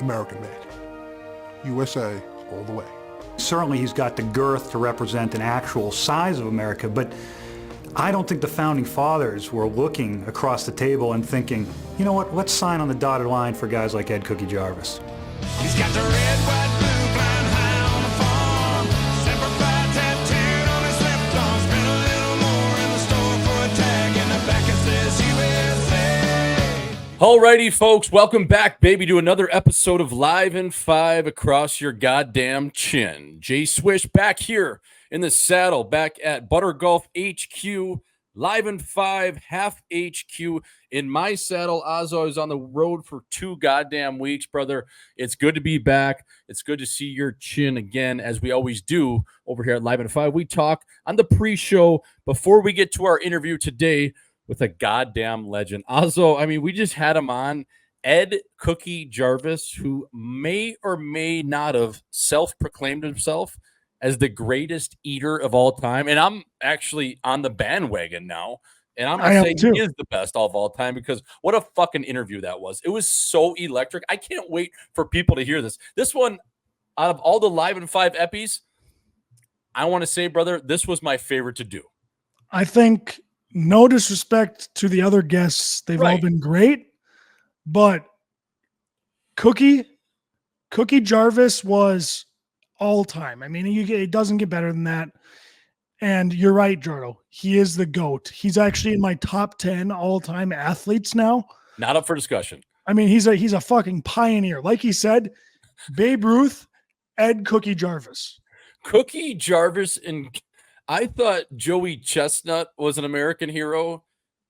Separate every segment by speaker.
Speaker 1: American made. USA all the way.
Speaker 2: Certainly he's got the girth to represent an actual size of America, but I don't think the founding fathers were looking across the table and thinking, you know what, let's sign on the dotted line for guys like Ed Cookie Jarvis.
Speaker 3: He's got the red, white, blue, flying high on the farm. Semper Fi tattooed on his left arm. Spent a little more in the store for a tag in the back it says USA.
Speaker 4: Alrighty, folks, welcome back, baby, to another episode of Live in 5 Across Your Goddamn Chin. Jay Swish back here in the saddle, back at Butter Gulf HQ, Live in 5, half HQ. In my saddle, Ozzo is on the road for 2 goddamn weeks, brother. It's good to be back. It's good to see your chin again, as we always do over here at Live in 5. We talk on the pre-show before we get to our interview today with a goddamn legend. Ozzo, I mean, we just had him on, Ed Cookie Jarvis, who may or may not have self-proclaimed himself as the greatest eater of all time. And I'm actually on the bandwagon now. And I'm not saying he is the best of all time, because what a fucking interview that was. It was so electric. I can't wait for people to hear this. This one, out of all the Live in 5 epis, I want to say, brother, this was my favorite to do.
Speaker 5: I think, no disrespect to the other guests, they've all been great, but Cookie Jarvis was all time. I mean, it doesn't get better than that. And you're right, Jordo. He is the GOAT. He's actually in my top 10 all-time athletes now.
Speaker 4: Not up for discussion.
Speaker 5: I mean, he's a fucking pioneer. Like he said, Babe Ruth, Ed Cookie Jarvis.
Speaker 4: Cookie Jarvis, and I thought Joey Chestnut was an American hero.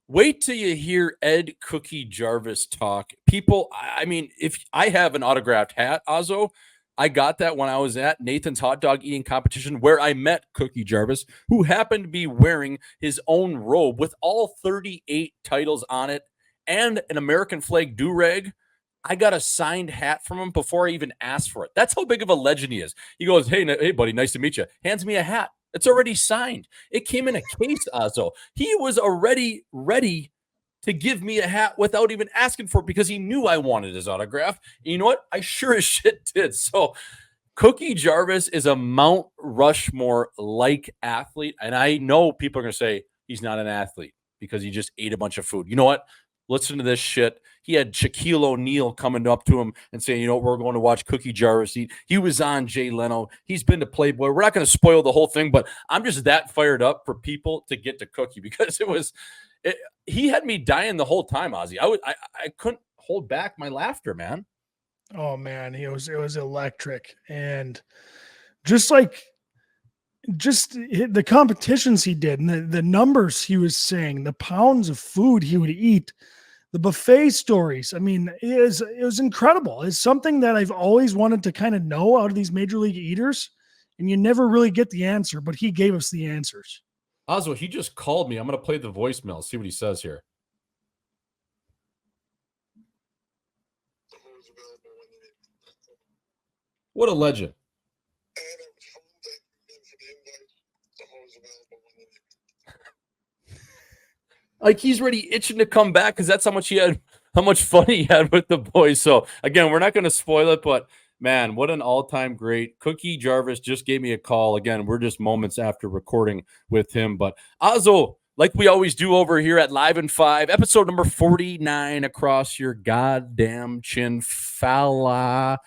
Speaker 4: Wait till you hear Ed Cookie Jarvis talk. People, I mean, if I have an autographed hat, Ozzo, I got that when I was at Nathan's hot dog eating competition, where I met Cookie Jarvis, who happened to be wearing his own robe with all 38 titles on it and an American flag do-rag. I got a signed hat from him before I even asked for it. That's how big of a legend he is. He goes, hey, buddy, nice to meet you. Hands me a hat. It's already signed. It came in a case, Ozzo. He was already ready to give me a hat without even asking for it, because he knew I wanted his autograph. And you know what? I sure as shit did. So Cookie Jarvis is a Mount Rushmore-like athlete. And I know people are going to say he's not an athlete because he just ate a bunch of food. You know what? Listen to this shit. He had Shaquille O'Neal coming up to him and saying, you know, we're going to watch Cookie Jarvis eat. He was on Jay Leno. He's been to Playboy. We're not going to spoil the whole thing, but I'm just that fired up for people to get to Cookie, because he had me dying the whole time, Ozzy. I couldn't hold back my laughter, man.
Speaker 5: Oh man, it was electric. And just the competitions he did, and the numbers he was saying, the pounds of food he would eat, the buffet stories. I mean, it was incredible. It's something that I've always wanted to kind of know out of these major league eaters, and you never really get the answer, but he gave us the answers.
Speaker 4: Ozzy, he just called me. I'm going to play the voicemail, see what he says here. What a legend. Like, he's already itching to come back, because that's how much fun he had with the boys. So again, we're not going to spoil it, but man, what an all-time great. Cookie Jarvis just gave me a call. Again, we're just moments after recording with him. But Ozzo, like we always do over here at Live in 5, episode number 49, Across Your Goddamn Chin, fella.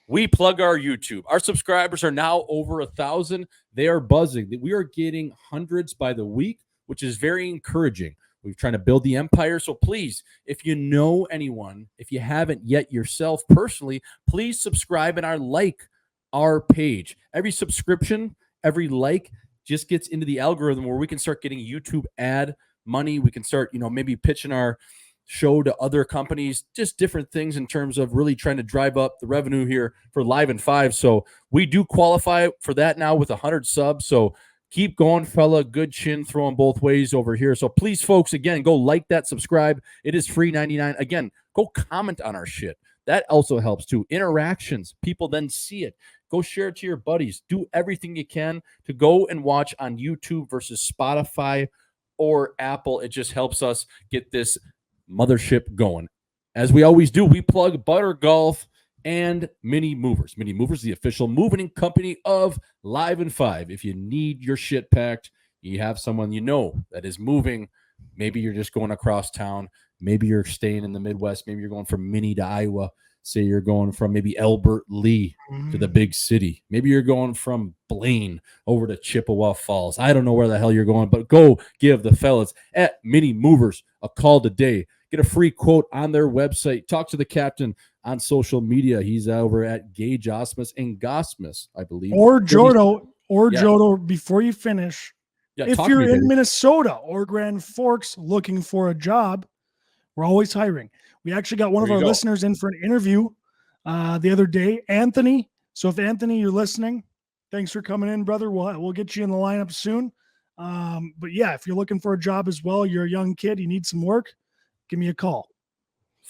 Speaker 4: We plug our YouTube. Our subscribers are now over 1,000. They are buzzing. We are getting hundreds by the week, which is very encouraging. We're trying to build the empire. So please, if you know anyone, if you haven't yet yourself personally, please subscribe and like our page. Every subscription, every like just gets into the algorithm where we can start getting YouTube ad money. We can start, maybe pitching our show to other companies, just different things in terms of really trying to drive up the revenue here for Live in 5. So we do qualify for that now with 100 subs. So keep going, fella. Good chin throwing both ways over here. So please, folks, again, go like that, subscribe. It is free 99. Again, go comment on our shit. That also helps too. Interactions. People then see it. Go share it to your buddies. Do everything you can to go and watch on YouTube versus Spotify or Apple. It just helps us get this mothership going. As we always do, we plug Butter Golf and Mini Movers. Mini Movers, the official moving company of Live and Five. If you need your shit packed, you have someone you know that is moving. Maybe you're just going across town. Maybe you're staying in the Midwest. Maybe you're going from Mini to Iowa. Say you're going from maybe Albert Lee to the big city. Maybe you're going from Blaine over to Chippewa Falls. I don't know where the hell you're going, but go give the fellas at Mini Movers a call today. Get a free quote on their website. Talk to the captain on social media. He's over at Gage Ausmus and Gosmus, I believe.
Speaker 5: Or Jodo, before you finish,
Speaker 4: Yeah,
Speaker 5: if you're in Minnesota or Grand Forks looking for a job, we're always hiring. We actually got one of our listeners in for an interview the other day, Anthony. So if Anthony, you're listening, thanks for coming in, brother. We'll get you in the lineup soon. But yeah, if you're looking for a job as well, you're a young kid, you need some work, give me a call.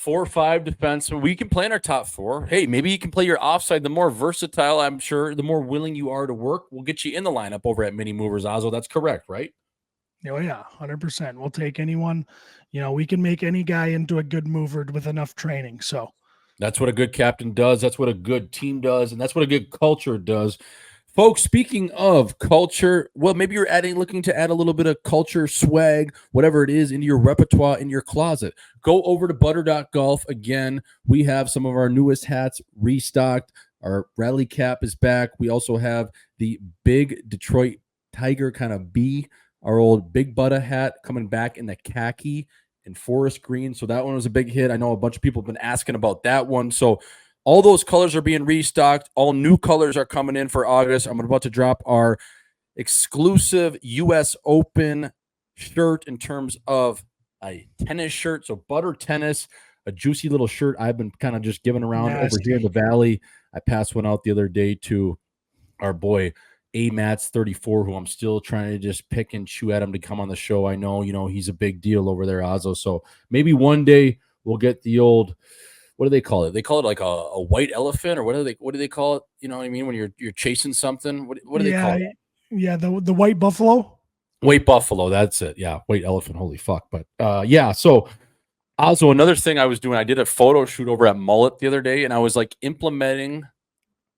Speaker 4: 4-5 defense. We can play in our top four. Hey, maybe you can play your offside. The more versatile, I'm sure, the more willing you are to work, we'll get you in the lineup over at Mini Movers, Ozzo. That's correct, right?
Speaker 5: Oh, yeah, 100%. We'll take anyone. We can make any guy into a good mover with enough training. So
Speaker 4: that's what a good captain does. That's what a good team does. And that's what a good culture does. Folks, speaking of culture, well, maybe you're looking to add a little bit of culture, swag, whatever it is, into your repertoire, in your closet. Go over to butter.golf. Again, we have some of our newest hats restocked. Our rally cap is back. We also have the big Detroit Tiger kind of B, our old Big Butter hat, coming back in the khaki and forest green. So that one was a big hit. I know a bunch of people have been asking about that one. So all those colors are being restocked. All new colors are coming in for August. I'm about to drop our exclusive U.S. Open shirt in terms of a tennis shirt. So Butter Tennis, a juicy little shirt I've been kind of just giving around over here in the Valley. I passed one out the other day to our boy A-Mats 34, who I'm still trying to just pick and chew at him to come on the show. I know, he's a big deal over there, Ozzo. So maybe one day we'll get the old... What do they call it? They call it like a white elephant, or what do they call it? You know what I mean? When you're chasing something, what do they call it?
Speaker 5: Yeah, the white buffalo.
Speaker 4: White buffalo, that's it. Yeah, white elephant. Holy fuck! But yeah. So also another thing I was doing, I did a photo shoot over at Mullet the other day, and I was like implementing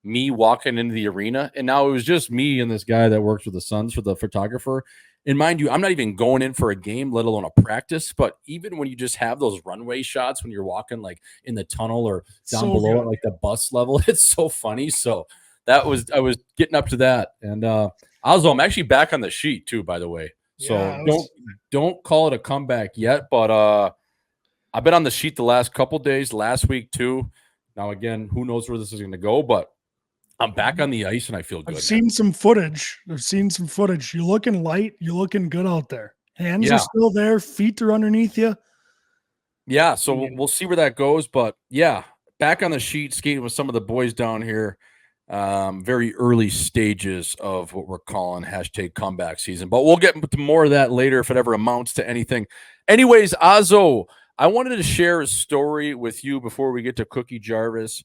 Speaker 4: me walking into the arena, and now it was just me and this guy that works with the Suns for the photographer. And mind you, I'm not even going in for a game, let alone a practice. But even when you just have those runway shots when you're walking like in the tunnel or down below at like the bus level, it's so funny. So I was getting up to that. And I'm actually back on the sheet too, by the way. So don't call it a comeback yet. But I've been on the sheet the last couple days, last week too. Now again, who knows where this is going to go, but I'm back on the ice and I feel good.
Speaker 5: I've seen some footage. You're looking light. You're looking good out there. Hands are still there. Feet are underneath you.
Speaker 4: Yeah, so we'll see where that goes. But yeah, back on the sheet, skating with some of the boys down here. Very early stages of what we're calling hashtag comeback season. But we'll get to more of that later if it ever amounts to anything. Anyways, Ozzo, I wanted to share a story with you before we get to Cookie Jarvis.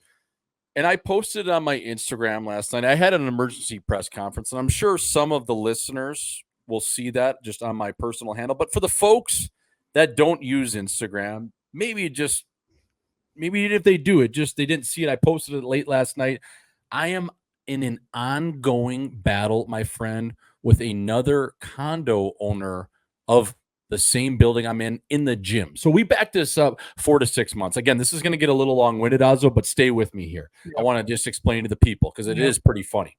Speaker 4: And I posted it on my Instagram last night. I had an emergency press conference, and I'm sure some of the listeners will see that just on my personal handle. But for the folks that don't use Instagram, maybe if they do it, they didn't see it. I posted it late last night. I am in an ongoing battle, my friend, with another condo owner of the same building I'm in the gym. So we backed this up 4 to 6 months. Again, this is going to get a little long-winded, Ozzo, but stay with me here. Yep. I want to just explain to the people because it is pretty funny.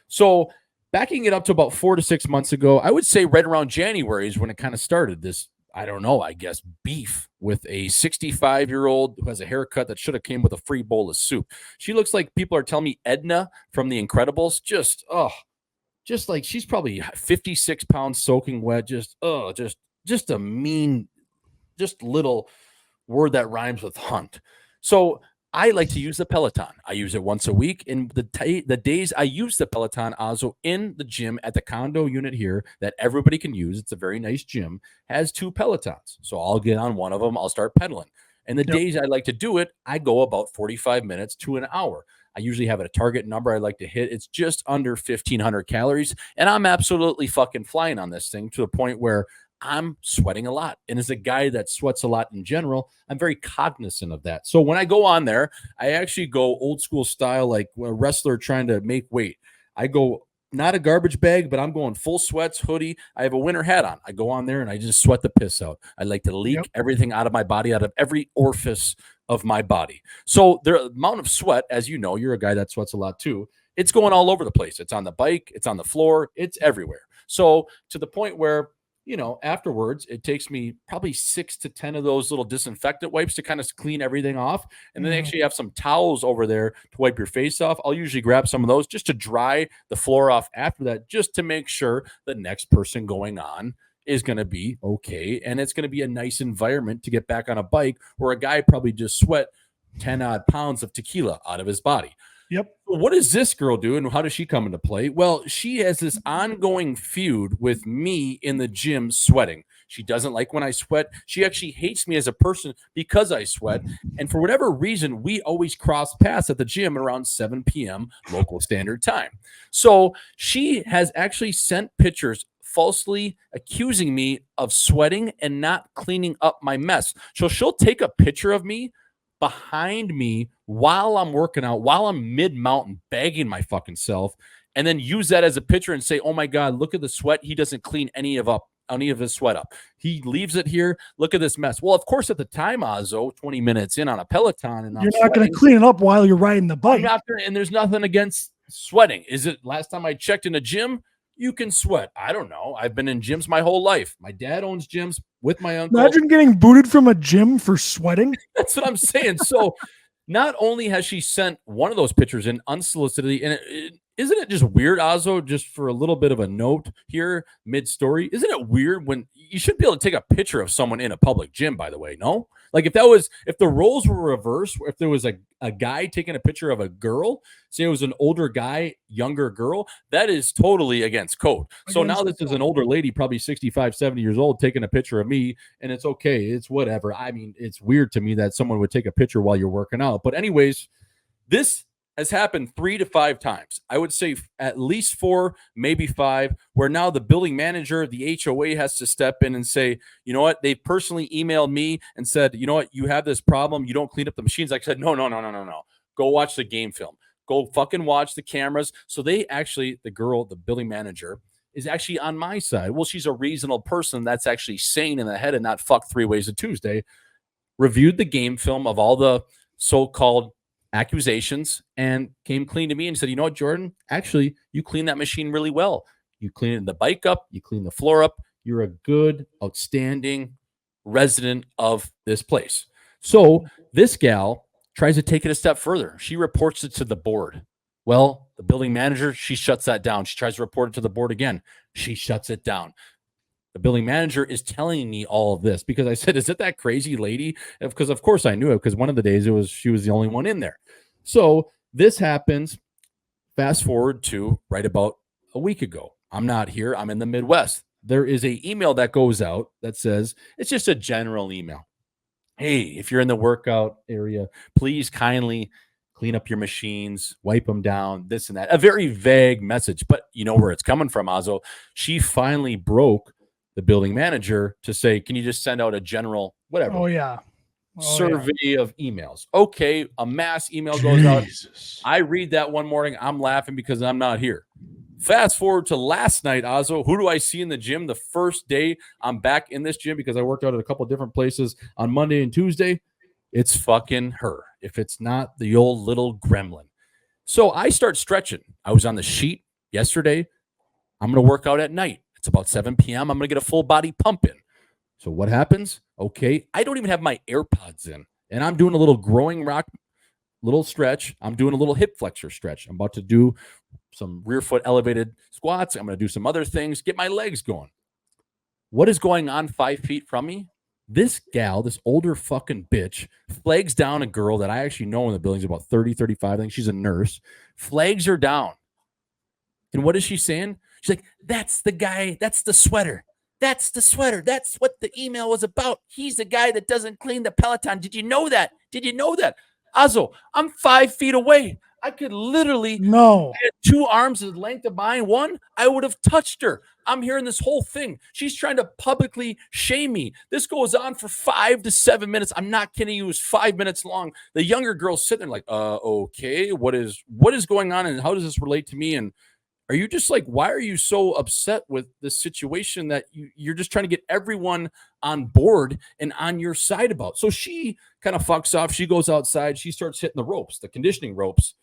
Speaker 4: So backing it up to about 4 to 6 months ago, I would say right around January is when it kind of started, this, beef with a 65-year-old who has a haircut that should have came with a free bowl of soup. She looks like people are telling me Edna from The Incredibles. Just like she's probably 56 pounds soaking wet. Just a mean, just little word that rhymes with hunt. So I like to use the Peloton. I use it once a week. And the days I use the Peloton, also in the gym at the condo unit here that everybody can use, it's a very nice gym, has 2 Pelotons. So I'll get on one of them. I'll start pedaling. And the days I like to do it, I go about 45 minutes to an hour. I usually have a target number I like to hit. It's just under 1,500 calories. And I'm absolutely fucking flying on this thing to the point where I'm sweating a lot. And as a guy that sweats a lot in general, I'm very cognizant of that. So when I go on there, I actually go old school style, like a wrestler trying to make weight. I go not a garbage bag, but I'm going full sweats, hoodie. I have a winter hat on. I go on there and I just sweat the piss out. I like to leak everything out of my body, out of every orifice of my body. So the amount of sweat, as you know, you're a guy that sweats a lot too. It's going all over the place. It's on the bike. It's on the floor. It's everywhere. So to the point where, you know, afterwards, it takes me probably 6 to 10 of those little disinfectant wipes to kind of clean everything off. And then they actually have some towels over there to wipe your face off. I'll usually grab some of those just to dry the floor off after that, just to make sure the next person going on is going to be okay. And it's going to be a nice environment to get back on a bike where a guy probably just sweat 10 odd pounds of tequila out of his body.
Speaker 5: Yep.
Speaker 4: What does this girl do and how does she come into play? Well, she has this ongoing feud with me in the gym sweating. She doesn't like when I sweat. She actually hates me as a person because I sweat. And for whatever reason, we always cross paths at the gym around 7 p.m. local standard time. So she has actually sent pictures falsely accusing me of sweating and not cleaning up my mess. So she'll take a picture of me behind me while I'm working out, while I'm mid-mountain bagging my fucking self, and then use that as a picture and say, oh my God, look at the sweat. He doesn't clean any of his sweat up. He leaves it here. Look at this mess. Well, of course, at the time, Ozzo, 20 minutes in on a Peloton, and
Speaker 5: you're not going to clean it up while you're riding the bike.
Speaker 4: And there's nothing against sweating. Is it last time I checked in a gym? You can sweat. I don't know. I've been in gyms my whole life. My dad owns gyms with my uncle.
Speaker 5: Imagine getting booted from a gym for sweating.
Speaker 4: That's what I'm saying. So not only has she sent one of those pictures in unsolicited, and isn't it just weird, Ozzo, just for a little bit of a note here mid-story, isn't it weird when you should be able to take a picture of someone in a public gym, by the way, no? Like if the roles were reversed, if there was a guy taking a picture of a girl, say it was an older guy, younger girl, that is totally against code. So now this is an older lady, probably 65, 70 years old, taking a picture of me, and it's okay. It's whatever. I mean, it's weird to me that someone would take a picture while you're working out. But anyways, this has happened 3 to 5 times. I would say at least 4, maybe 5, where now the building manager, the HOA has to step in and say, you know what? They personally emailed me and said, you know what? You have this problem. You don't clean up the machines. I said, no. Go watch the game film. Go fucking watch the cameras. So they actually, the girl, the building manager, is actually on my side. Well, she's a reasonable person that's actually sane in the head and not fuck 3 ways a Tuesday. Reviewed the game film of all the so-called accusations and came clean to me and said, you know what, Jordan, actually, you clean that machine really well. You clean the bike up, you clean the floor up. You're a good, outstanding resident of this place. So this gal tries to take it a step further. She reports it to the board. Well, the building manager, she shuts that down. She tries to report it to the board again. She shuts it down. The building manager is telling me all of this because I said, is it that crazy lady? Because of course I knew it, because one of the days she was the only one in there. So this happens. Fast forward to right about a week ago. I'm not here. I'm in the Midwest. There is an email that goes out that says, it's just a general email. Hey, if you're in the workout area, please kindly clean up your machines, wipe them down, this and that. A very vague message, but you know where it's coming from, Ozzo. She finally broke the building manager to say, can you just send out a general whatever? Survey of emails. Okay, a mass email goes out. I read that one morning. I'm laughing because I'm not here. Fast forward to last night, Ozzo. Who do I see in the gym the first day I'm back in this gym, because I worked out at a couple of different places on Monday and Tuesday? It's fucking her. If it's not the old little gremlin. So I start stretching. I was on the sheet yesterday. I'm going to work out at night. It's about 7 p.m. I'm going to get a full body pump in. So what happens? Okay, I don't even have my AirPods in, and I'm doing a little growing rock, little stretch. I'm doing a little hip flexor stretch. I'm about to do some rear foot elevated squats. I'm going to do some other things, get my legs going. What is going on 5 feet from me? This gal, this older fucking bitch, flags down a girl that I actually know in the building is about 30, 35. I think she's a nurse. Flags her down. And what is she saying? She's like, that's the guy. That's the sweater. That's the sweater. That's what the email was about. He's the guy that doesn't clean the Peloton. Did you know that? Did you know that? Ozzo, I'm 5 feet away. I could literally
Speaker 5: No.
Speaker 4: had 2 arms the length of mine. One, I would have touched her. I'm hearing this whole thing. She's trying to publicly shame me. This goes on for 5 to 7 minutes. I'm not kidding you. It was 5 minutes long. The younger girl's sitting there like, okay, what is going on and how does this relate to me? And are you just like, why are you so upset with this situation that you're just trying to get everyone on board and on your side about? So she kind of fucks off. She goes outside. She starts hitting the ropes, the conditioning ropes.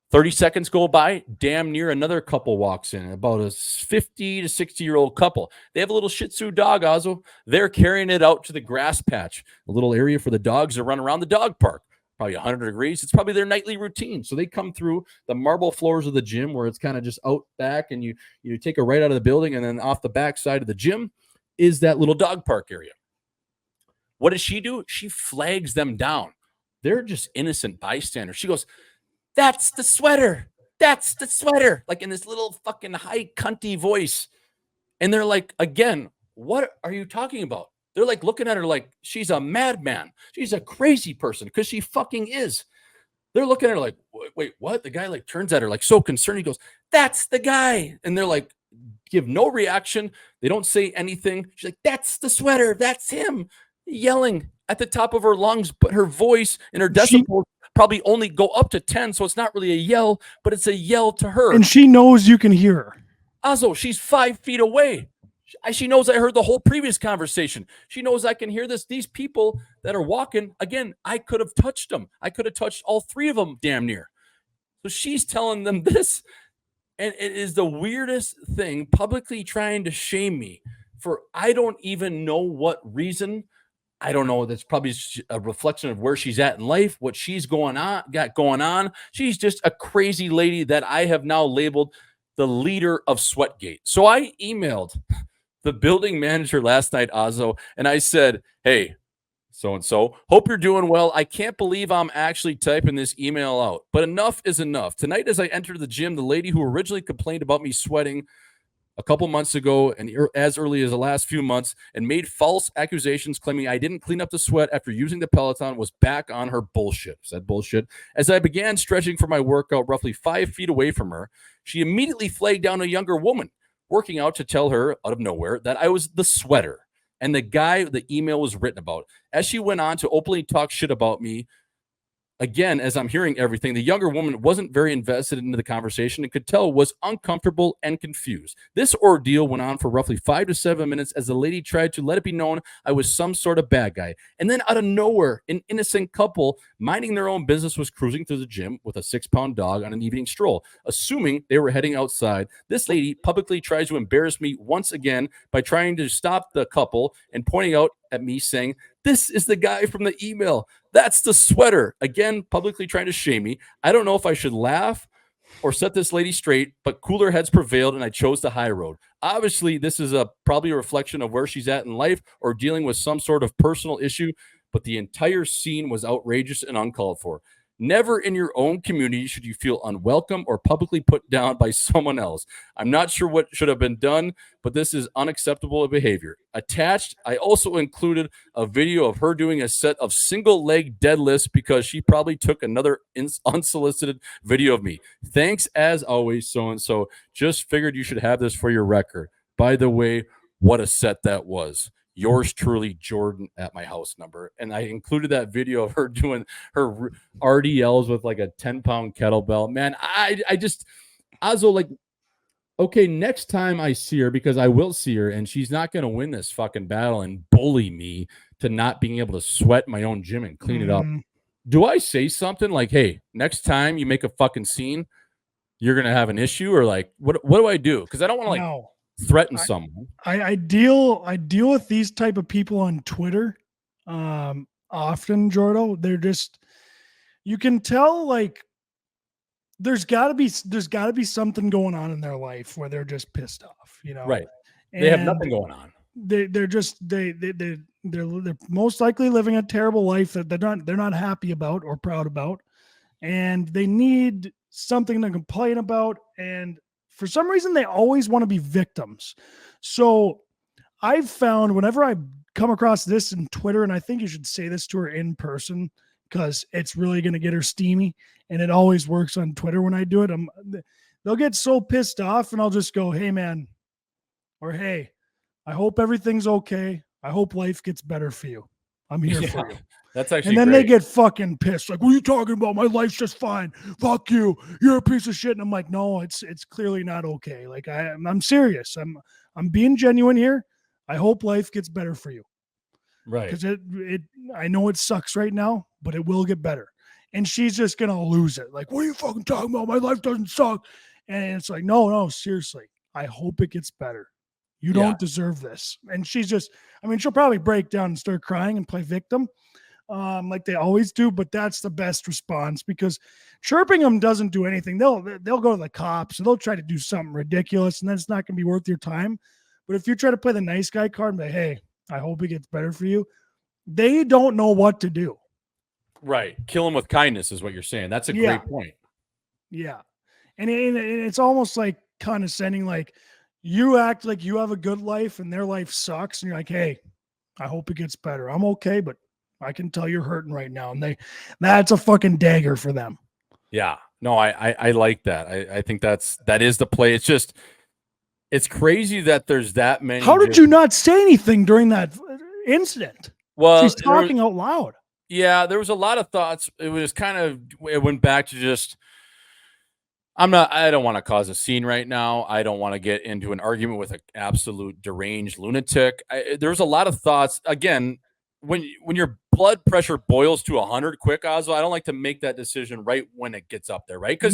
Speaker 4: 30 seconds go by, damn near another couple walks in, about a 50 to 60-year-old couple. They have a little Shih Tzu dog, Ozzo. They're carrying it out to the grass patch, a little area for the dogs to run around the dog park. Probably 100 degrees. It's probably their nightly routine. So they come through the marble floors of the gym where it's kind of just out back, and you take a right out of the building, and then off the back side of the gym is that little dog park area. What does she do? She flags them down. They're just innocent bystanders. She goes, "That's the sweater. That's the sweater." Like in this little fucking high cunty voice. And they're like, again, what are you talking about? They're like looking at her like she's a madman. She's a crazy person because she fucking is. They're looking at her like, wait, what? The guy like turns at her like so concerned. He goes, "That's the guy." And they're like, give no reaction. They don't say anything. She's like, "That's the sweater. That's him." Yelling at the top of her lungs, but her voice and her decibels probably only go up to 10, so it's not really a yell, but it's a yell to her.
Speaker 5: And she knows you can hear her.
Speaker 4: Ozzo, she's 5 feet away. She knows I heard the whole previous conversation. She knows I can hear this. These people that are walking, again, I could have touched them. I could have touched all 3 of them damn near. So she's telling them this, and it is the weirdest thing, publicly trying to shame me for I don't even know what reason. I don't know. That's probably a reflection of where she's at in life, what she's got going on. She's just a crazy lady that I have now labeled the leader of Sweatgate. So I emailed the building manager last night, Ozzo, and I said, "Hey, so-and-so, hope you're doing well. I can't believe I'm actually typing this email out, but enough is enough. Tonight, as I entered the gym, the lady who originally complained about me sweating a couple months ago and as early as the last few months and made false accusations claiming I didn't clean up the sweat after using the Peloton was back on her bullshit." Said bullshit. As I began stretching for my workout roughly 5 feet away from her, she immediately flagged down a younger woman working out to tell her out of nowhere that I was the sweater and the guy the email was written about. As she went on to openly talk shit about me, again, as I'm hearing everything, the younger woman wasn't very invested into the conversation and could tell was uncomfortable and confused. This ordeal went on for roughly 5 to 7 minutes as the lady tried to let it be known I was some sort of bad guy. And then out of nowhere, an innocent couple minding their own business was cruising through the gym with a 6-pound dog on an evening stroll. Assuming they were heading outside, this lady publicly tries to embarrass me once again by trying to stop the couple and pointing out at me saying, "This is the guy from the email. That's the sweater." Again, publicly trying to shame me. I don't know if I should laugh or set this lady straight, but cooler heads prevailed and I chose the high road. Obviously, this is probably a reflection of where she's at in life or dealing with some sort of personal issue, but the entire scene was outrageous and uncalled for. Never in your own community should you feel unwelcome or publicly put down by someone else. I'm not sure what should have been done, but this is unacceptable behavior. Attached, I also included a video of her doing a set of single leg deadlifts because she probably took another unsolicited video of me. Thanks as always, so-and-so. Just figured you should have this for your record. By the way, what a set that was. Yours truly, Jordan, at my house number. And I included that video of her doing her RDLs with like a 10-pound kettlebell. Man, I just, Ozzo, like, okay, next time I see her, because I will see her, and she's not going to win this fucking battle and bully me to not being able to sweat in my own gym and clean it up. Do I say something like, "Hey, next time you make a fucking scene, you're going to have an issue," or like, what do I do? Because I don't want to like threaten someone.
Speaker 5: I deal with these type of people on Twitter often, Jordo. They're just, you can tell like there's got to be something going on in their life where they're just pissed off, you know.
Speaker 4: Right. They have nothing going on.
Speaker 5: They're most likely living a terrible life that they're not happy about or proud about, and they need something to complain about, and for some reason, they always want to be victims. So I've found whenever I come across this in Twitter, and I think you should say this to her in person, because it's really going to get her steamy. And it always works on Twitter when I do it. They'll get so pissed off and I'll just go, hey, man, or hey, I hope everything's okay. I hope life gets better for you. I'm here for you.
Speaker 4: That's actually
Speaker 5: And then
Speaker 4: great.
Speaker 5: they get fucking pissed. Like, what are you talking about? My life's just fine. Fuck you. You're a piece of shit. And I'm like, no, it's clearly not okay. Like I'm serious. I'm being genuine here. I hope life gets better for you.
Speaker 4: Right.
Speaker 5: Because I know it sucks right now, but it will get better. And she's just gonna lose it. Like, what are you fucking talking about? My life doesn't suck. And it's like, no, seriously. I hope it gets better. You don't deserve this. And she's just, I mean, she'll probably break down and start crying and play victim, like they always do. But that's the best response, because chirping them doesn't do anything. They'll go to the cops, and they'll try to do something ridiculous, and then it's not going to be worth your time. But if you try to play the nice guy card and be, hey, I hope it gets better for you, they don't know what to do.
Speaker 4: Right. Kill them with kindness is what you're saying. That's a great point.
Speaker 5: Yeah. And it's almost like condescending, like you act like you have a good life and their life sucks. And you're like, hey, I hope it gets better. I'm okay, but I can tell you're hurting right now. And that's a fucking dagger for them.
Speaker 4: Yeah. No, I like that. I think that is the play. It's just, it's crazy that there's that many.
Speaker 5: How did you not say anything during that incident?
Speaker 4: Well,
Speaker 5: she's talking out loud.
Speaker 4: Yeah, there was a lot of thoughts. It was kind of, it went back to just, I don't want to cause a scene right now. I don't want to get into an argument with an absolute deranged lunatic. There's a lot of thoughts. Again, when your blood pressure boils to 100 quick, Ozzo, I don't like to make that decision right when it gets up there, right? Because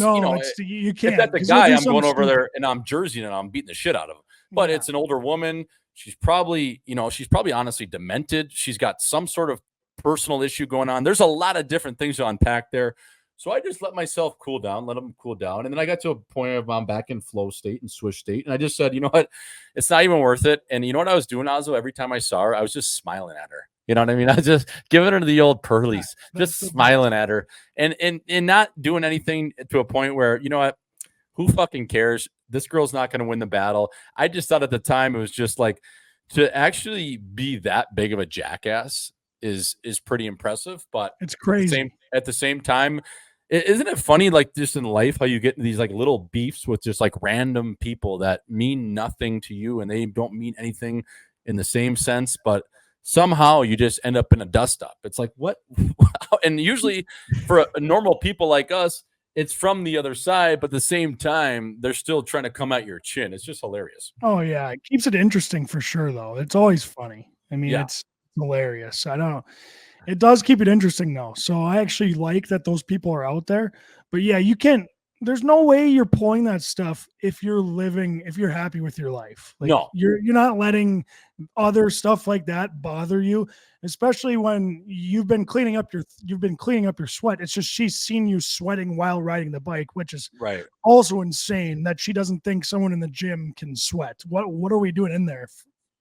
Speaker 5: you can't.
Speaker 4: If that's the guy, I'm going over there and I'm jerseying and I'm beating the shit out of him. But it's an older woman. She's probably honestly demented. She's got some sort of personal issue going on. There's a lot of different things to unpack there. So I just let myself cool down, let them cool down. And then I got to a point of I'm back in flow state and Swish state. And I just said, you know what? It's not even worth it. And you know what I was doing, Ozzo? Every time I saw her, I was just smiling at her. You know what I mean? I was just giving her the old pearlies, just smiling at her and not doing anything to a point where, you know what? Who fucking cares? This girl's not going to win the battle. I just thought at the time it was just like, to actually be that big of a jackass is pretty impressive, but
Speaker 5: it's crazy.
Speaker 4: At the same time, isn't it funny, like just in life, how you get these like little beefs with just like random people that mean nothing to you and they don't mean anything in the same sense, but somehow you just end up in a dust up. It's like, what? And usually for normal people like us, it's from the other side, but at the same time, they're still trying to come at your chin. It's just hilarious.
Speaker 5: Oh yeah, it keeps it interesting for sure, though. It's always funny. I mean, it's hilarious. I don't know. It does keep it interesting, though. So I actually like that those people are out there. But yeah, you can't. There's no way you're pulling that stuff if you're happy with your life. Like,
Speaker 4: no,
Speaker 5: you're not letting other stuff like that bother you, especially when you've been cleaning up your sweat. It's just she's seen you sweating while riding the bike, which is also insane that she doesn't think someone in the gym can sweat. What are we doing in there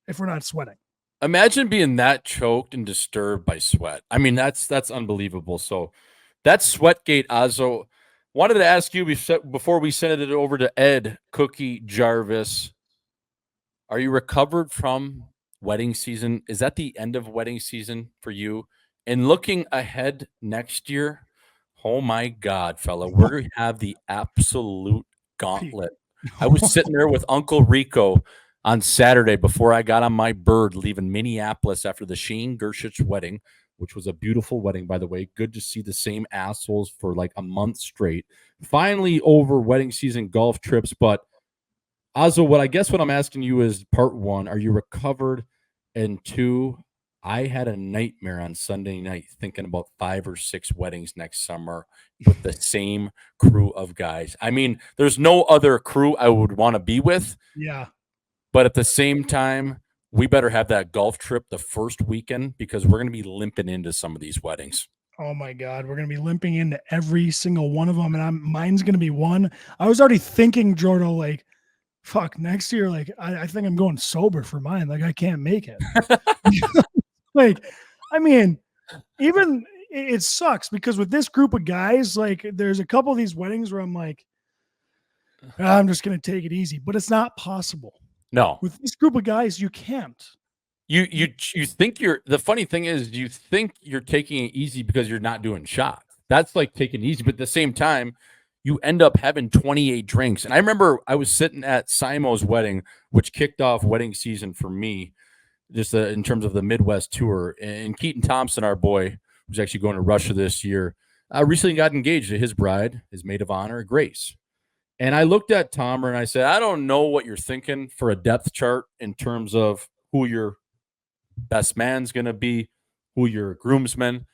Speaker 5: if we're not sweating?
Speaker 4: Imagine being that choked and disturbed by sweat. I mean, that's unbelievable. So that's Sweatgate, Ozzo. Wanted to ask you before we sent it over to Ed Cookie Jarvis, are you recovered from wedding season? Is that the end of wedding season for you? And looking ahead next year, oh my God, fella, we're going to have the absolute gauntlet. I was sitting there with Uncle Rico on Saturday before I got on my bird leaving Minneapolis after the Shane Gershich wedding, which was a beautiful wedding, by the way. Good to see the same assholes for like a month straight. Finally over wedding season golf trips. But Ozzo, what I'm asking you is part one, are you recovered? And two, I had a nightmare on Sunday night thinking about 5 or 6 weddings next summer with the same crew of guys. I mean, there's no other crew I would want to be with.
Speaker 5: Yeah.
Speaker 4: But at the same time, we better have that golf trip the first weekend because we're going to be limping into some of these weddings.
Speaker 5: Oh my God, we're going to be limping into every single one of them. And mine's going to be one. I was already thinking, Jordo, like, fuck, next year, like, I think I'm going sober for mine. Like, I can't make it. Like, I mean, even it sucks because with this group of guys, like, there's a couple of these weddings where I'm like, I'm just going to take it easy, but it's not possible.
Speaker 4: No.
Speaker 5: With this group of guys, you can't.
Speaker 4: You think the funny thing is you think you're taking it easy because you're not doing shots. That's like taking it easy, but at the same time, you end up having 28 drinks. And I remember I was sitting at Simo's wedding, which kicked off wedding season for me, just in terms of the Midwest tour. And Keaton Thompson, our boy, who's actually going to Russia this year, recently got engaged to his bride, his maid of honor, Grace. And I looked at Tomer and I said, I don't know what you're thinking for a depth chart in terms of who your best man's going to be, who your groomsmen.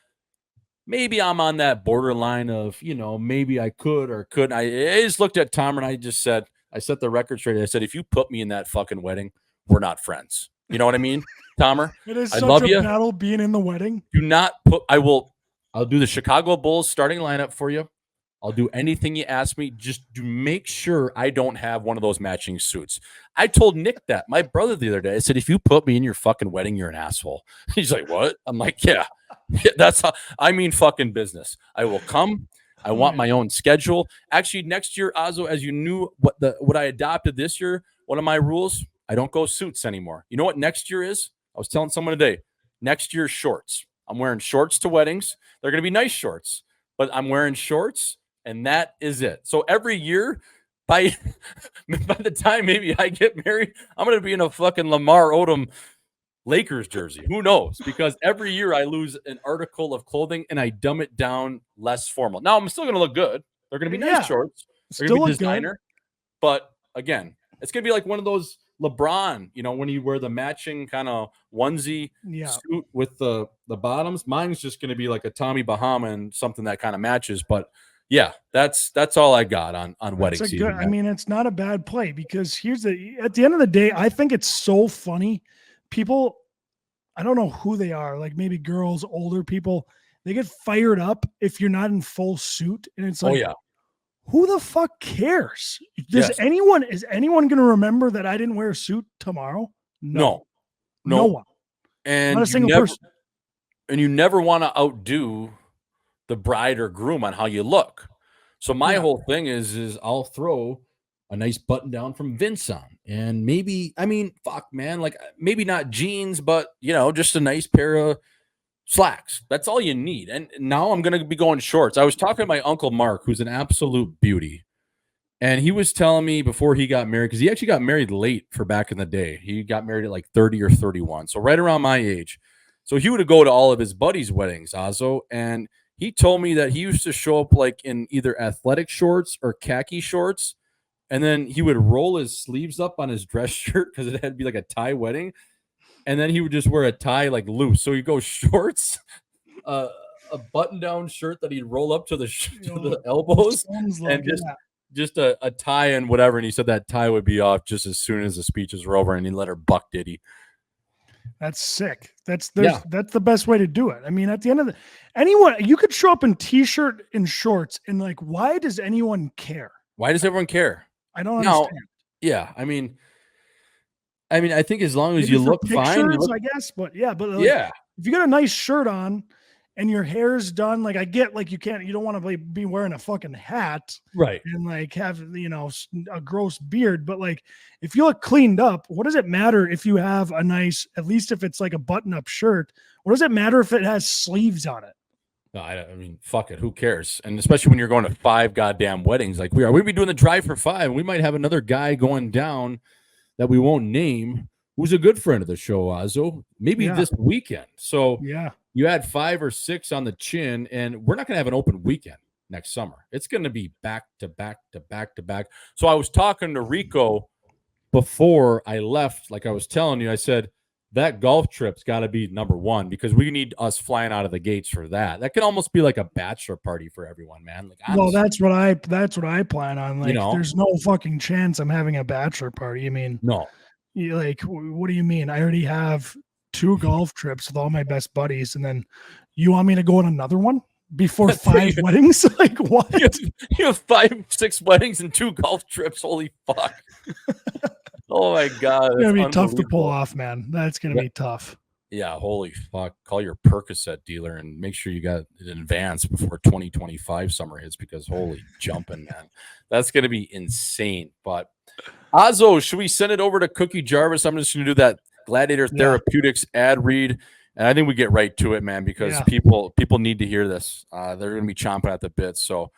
Speaker 4: Maybe I'm on that borderline of, maybe I could or couldn't. I just looked at Tomer and I just said, I set the record straight. I said, if you put me in that fucking wedding, we're not friends. You know what I mean, Tomer?
Speaker 5: It is
Speaker 4: I
Speaker 5: such
Speaker 4: love
Speaker 5: a
Speaker 4: you.
Speaker 5: battle being in the wedding.
Speaker 4: Do not put. I'll do the Chicago Bulls starting lineup for you. I'll do anything you ask me. Just to make sure I don't have one of those matching suits. I told Nick that, my brother, the other day. I said, if you put me in your fucking wedding, you're an asshole. He's like, what? I'm like, yeah, that's how I mean fucking business. I will come. I want my own schedule. Actually, next year, Azo, as you knew what I adopted this year, one of my rules, I don't go suits anymore. You know what next year is? I was telling someone today, next year's shorts. I'm wearing shorts to weddings. They're going to be nice shorts, but I'm wearing shorts. And that is it. So every year, by the time maybe I get married, I'm going to be in a fucking Lamar Odom Lakers jersey. Who knows? Because every year I lose an article of clothing and I dumb it down less formal. Now, I'm still going to look good. They're going to be nice shorts. They're going to be designer. But again, it's going to be like one of those LeBron, when you wear the matching kind of onesie suit with the bottoms. Mine's just going to be like a Tommy Bahama and something that kind of matches. But yeah, that's all I got on wedding season.
Speaker 5: I mean, it's not a bad play because at the end of the day, I think it's so funny. People, I don't know who they are, like maybe girls, older people, they get fired up if you're not in full suit. And it's like, who the fuck cares? Is anyone going to remember that I didn't wear a suit tomorrow? No one.
Speaker 4: And
Speaker 5: not a single person.
Speaker 4: And you never want to outdo the bride or groom on how you look. So my whole thing is I'll throw a nice button down from Vince on, and maybe, like maybe not jeans, but just a nice pair of slacks. That's all you need. And now I'm going to be going shorts. I was talking to my uncle Mark, who's an absolute beauty. And he was telling me before he got married, because he actually got married late for back in the day. He got married at like 30 or 31. So right around my age. So he would go to all of his buddies' weddings, Azo, and he told me that he used to show up like in either athletic shorts or khaki shorts. And then he would roll his sleeves up on his dress shirt because it had to be like a tie wedding. And then he would just wear a tie like loose. So he'd go shorts, a button-down shirt that he'd roll up to the elbows, and just a tie and whatever. And he said that tie would be off just as soon as the speeches were over, and he let her buck Diddy.
Speaker 5: That's sick. That's the best way to do it. I mean, at the end of anyone, you could show up in t-shirt and shorts, and like, why does anyone care?
Speaker 4: Why does everyone care?
Speaker 5: I don't understand.
Speaker 4: Yeah, I mean, I think as long as you look fine,
Speaker 5: I guess. But if you got a nice shirt on and your hair's done, like I get, like you don't want to be wearing a fucking hat,
Speaker 4: right?
Speaker 5: And like have a gross beard, but like if you look cleaned up, what does it matter if you have a nice, at least if it's like a button-up shirt? What does it matter if it has sleeves on it?
Speaker 4: No, I mean, fuck it. Who cares? And especially when you're going to 5 goddamn weddings, like we are. We'd be doing the drive for 5. We might have another guy going down that we won't name, who's a good friend of the show, Azo. Maybe this weekend. So you had 5 or 6 on the chin, and we're not going to have an open weekend next summer. It's going to be back to back to back to back. So I was talking to Rico before I left. Like I was telling you, I said, that golf trip's got to be number 1 because we need us flying out of the gates for that. That could almost be like a bachelor party for everyone, man. Like, honestly,
Speaker 5: well, that's what I plan on. Like, there's no fucking chance I'm having a bachelor party. I mean,
Speaker 4: no.
Speaker 5: Like, what do you mean? I already have 2 golf trips with all my best buddies, and then you want me to go on another one before 5 weddings? Like, what?
Speaker 4: You have 5, 6 weddings and 2 golf trips. Holy fuck. Oh my God.
Speaker 5: It's going to be tough to pull off, man. That's going to be tough.
Speaker 4: Yeah. Holy fuck. Call your Percocet dealer and make sure you got it in advance before 2025 summer hits, because holy jumping, man. That's going to be insane. But Azo, should we send it over to Cookie Jarvis? I'm just going to do that Gladiator Therapeutics ad read. And I think we get right to it, man, because
Speaker 5: Yeah.
Speaker 4: people need to hear this. They're going to be chomping at the bit. So,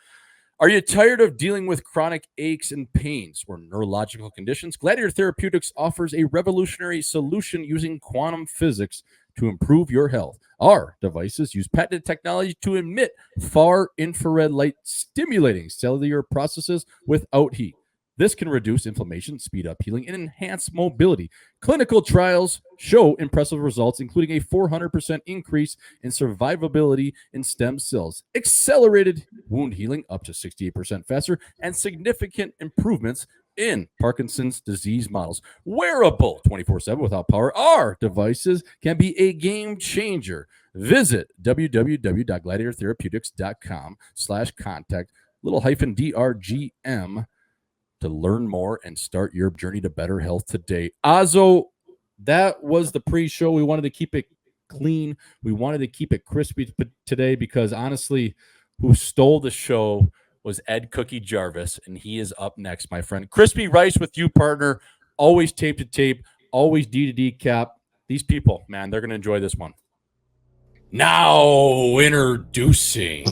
Speaker 4: are you tired of dealing with chronic aches and pains or neurological conditions? Gladiator Therapeutics offers a revolutionary solution using quantum physics to improve your health. Our devices use patented technology to emit far infrared light, stimulating cellular processes without heat. This can reduce inflammation, speed up healing, and enhance mobility. Clinical trials show impressive results, including a 400% increase in survivability in stem cells, accelerated wound healing up to 68% faster, and significant improvements in Parkinson's disease models. Wearable 24/7 without power, our devices can be a game changer. Visit www.gladiatortherapeutics.com/contact _DRGM to learn more and start your journey to better health today. Azo, that was the pre-show. We wanted to keep it clean. We wanted to keep it crispy today because honestly, who stole the show was Ed Cookie Jarvis, and he is up next, my friend. Crispy rice with you, partner. Always tape to tape, always D to D cap. These people, man, they're going to enjoy this one. Now introducing,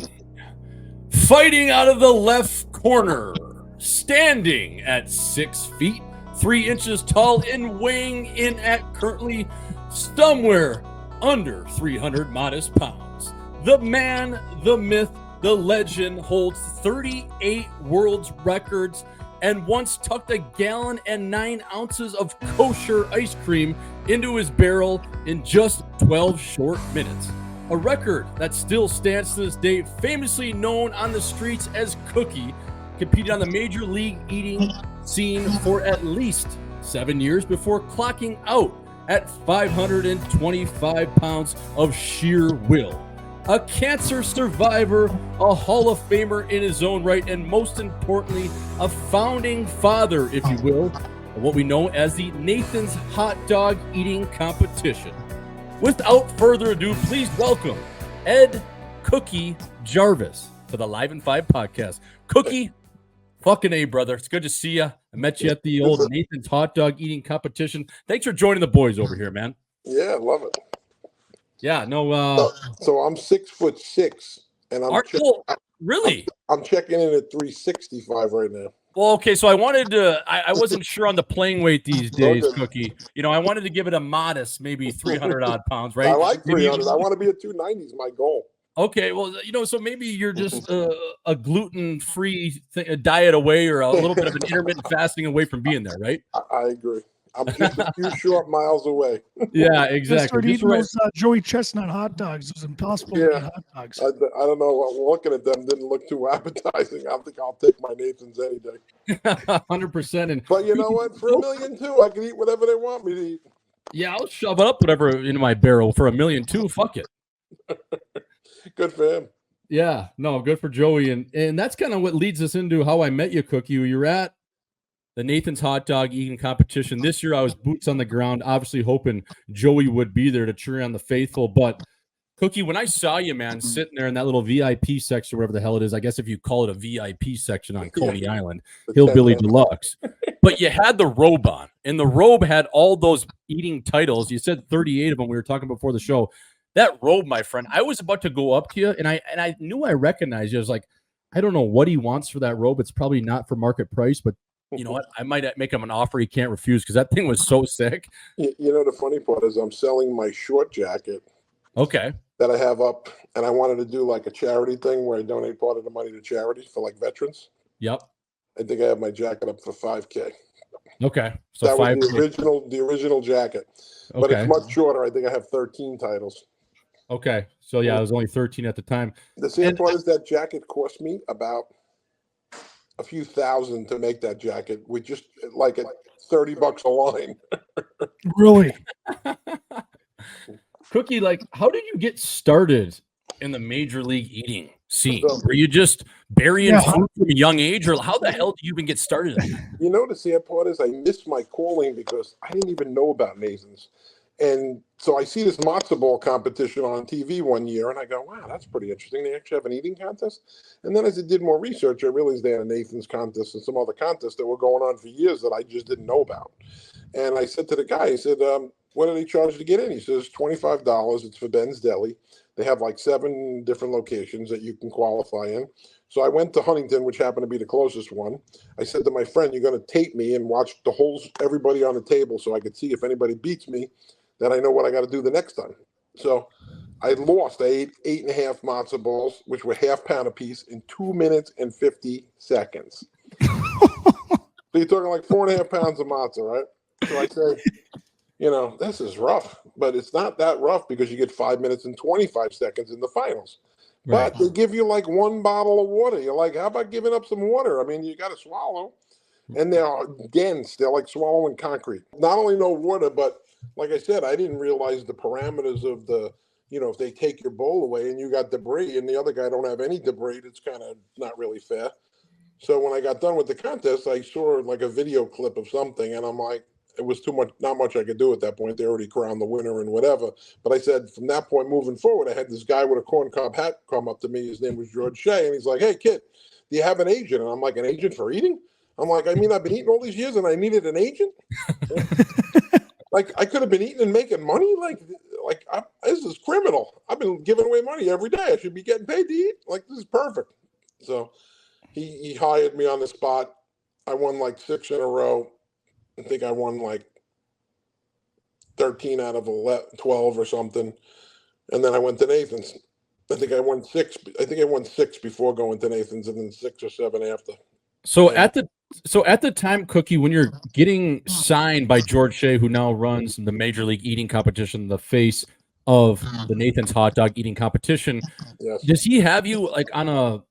Speaker 4: fighting out of the left corner, standing at 6 feet, 3 inches tall, and weighing in at currently somewhere under 300 modest pounds. The man, the myth, the legend holds 38 world's records and once tucked a gallon and 9 ounces of kosher ice cream into his barrel in just 12 short minutes. A record that still stands to this day, famously known on the streets as Cookie, competed on the major league eating scene for at least 7 years before clocking out at 525 pounds of sheer will. A cancer survivor, a Hall of Famer in his own right, and most importantly, a founding father, if you will, of what we know as the Nathan's Hot Dog Eating Competition. Without further ado, please welcome Ed Cookie Jarvis to the Live in 5 podcast. Cookie, fucking A, brother. It's good to see you. I met you at the old Nathan's Hot Dog Eating Competition. Thanks for joining the boys over here, man.
Speaker 6: Yeah, love it.
Speaker 4: Yeah, no.
Speaker 6: So I'm 6'6", and
Speaker 4: really?
Speaker 6: I'm checking in at 365 right now.
Speaker 4: Well, okay, so I wanted to. I wasn't sure on the playing weight these days,
Speaker 6: Okay.
Speaker 4: Cookie. You know, I wanted to give it a modest, maybe 300 odd pounds, right?
Speaker 6: I like
Speaker 4: Maybe
Speaker 6: 300. I want to be at 290 is my goal.
Speaker 4: Okay, well, you know, so maybe you're just a gluten-free diet away, or a little bit of an intermittent fasting away from being there, right?
Speaker 6: I agree. I'm just a few short miles away.
Speaker 4: Yeah,
Speaker 5: Just
Speaker 4: exactly.
Speaker 5: started
Speaker 4: Just
Speaker 5: eating
Speaker 4: right.
Speaker 5: those Joey Chestnut hot dogs. It was impossible to
Speaker 6: Yeah.
Speaker 5: eat hot dogs.
Speaker 6: I don't know. Looking at them didn't look too appetizing. I think I'll take my Nathan's any day.
Speaker 4: 100%. And
Speaker 6: But you know what? For $1 million too, I can eat whatever they want me to eat.
Speaker 4: yeah, I'll shove up whatever into my barrel for $1 million too. Fuck it.
Speaker 6: Good for him.
Speaker 4: Yeah, no, good for Joey. And that's kind of what leads us into how I met you, Cookie. You're at the Nathan's Hot Dog Eating Competition. This year I was boots on the ground, obviously hoping Joey would be there to cheer on the faithful. But Cookie, when I saw you, man, sitting there in that little VIP section, whatever the hell it is, I guess if you call it a VIP section on Coney Island, Hillbilly Deluxe. But you had the robe on, and the robe had all those eating titles. You said 38 of them. We were talking before the show. That robe, my friend, I was about to go up to you, and I knew I recognized you. I was like, I don't know what he wants for that robe. It's probably not for market price, but you know what? I might make him an offer he can't refuse because that thing was so sick.
Speaker 6: You know, the funny part is I'm selling my short jacket
Speaker 4: Okay.
Speaker 6: that I have up, and I wanted to do like a charity thing where I donate part of the money to charity for like veterans.
Speaker 4: Yep.
Speaker 6: I think I have my jacket up for $5K.
Speaker 4: Okay. So
Speaker 6: That was
Speaker 4: 5.
Speaker 6: the original jacket, but
Speaker 4: Okay.
Speaker 6: it's much shorter. I think I have 13 titles.
Speaker 4: Okay. So yeah, I was only 13 at the time.
Speaker 6: The sad part is that jacket cost me about a few thousand to make that jacket with just like $30 a line.
Speaker 5: Really?
Speaker 4: Cookie, like, how did you get started in the major league eating scene? Were you just burying food from a young age, or how the hell did you even get started in that?
Speaker 6: You know, the sad part is I missed my calling because I didn't even know about Nathan's. And so I see this matzo ball competition on TV one year, and I go, wow, that's pretty interesting. They actually have an eating contest. And then as I did more research, I realized they had a Nathan's contest and some other contests that were going on for years that I just didn't know about. And I said to the guy, I said, what do they charge to get in? He says, $25. It's for Ben's Deli. They have like 7 different locations that you can qualify in. So I went to Huntington, which happened to be the closest one. I said to my friend, you're going to tape me and watch everybody on the table so I could see if anybody beats me, that I know what I got to do the next time. So I lost. I ate 8.5 matzo balls, which were half pound apiece, in 2 minutes and 50 seconds. So you're talking like 4.5 pounds of matzo, right? So I say, this is rough, but it's not that rough because you get 5 minutes and 25 seconds in the finals.
Speaker 4: Right.
Speaker 6: But they give you like 1 bottle of water. You're like, how about giving up some water? I mean, you got to swallow. And they're dense. They're like swallowing concrete. Not only no water, but like I said, I didn't realize the parameters of the, if they take your bowl away and you got debris and the other guy don't have any debris, it's kind of not really fair. So when I got done with the contest, I saw like a video clip of something, and I'm like, it was too much, not much I could do at that point. They already crowned the winner and whatever. But I said, from that point moving forward, I had this guy with a corn cob hat come up to me. His name was George Shea, and he's like, hey, kid, do you have an agent? And I'm like, an agent for eating? I'm like, I mean, I've been eating all these years and I needed an agent? Like, I could have been eating and making money? This is criminal. I've been giving away money every day. I should be getting paid to eat. Like, this is perfect. So he hired me on the spot. I won like 6 in a row. I think I won like 13 out of 12 or something. And then I went to Nathan's. I think I won 6. I think I won 6 before going to Nathan's, and then 6 or 7 after.
Speaker 4: So at the time, Cookie, when you're getting signed by George Shea, who now runs the Major League Eating competition, the face of the Nathan's Hot Dog eating competition,
Speaker 6: Yes.
Speaker 4: does he have you like on a,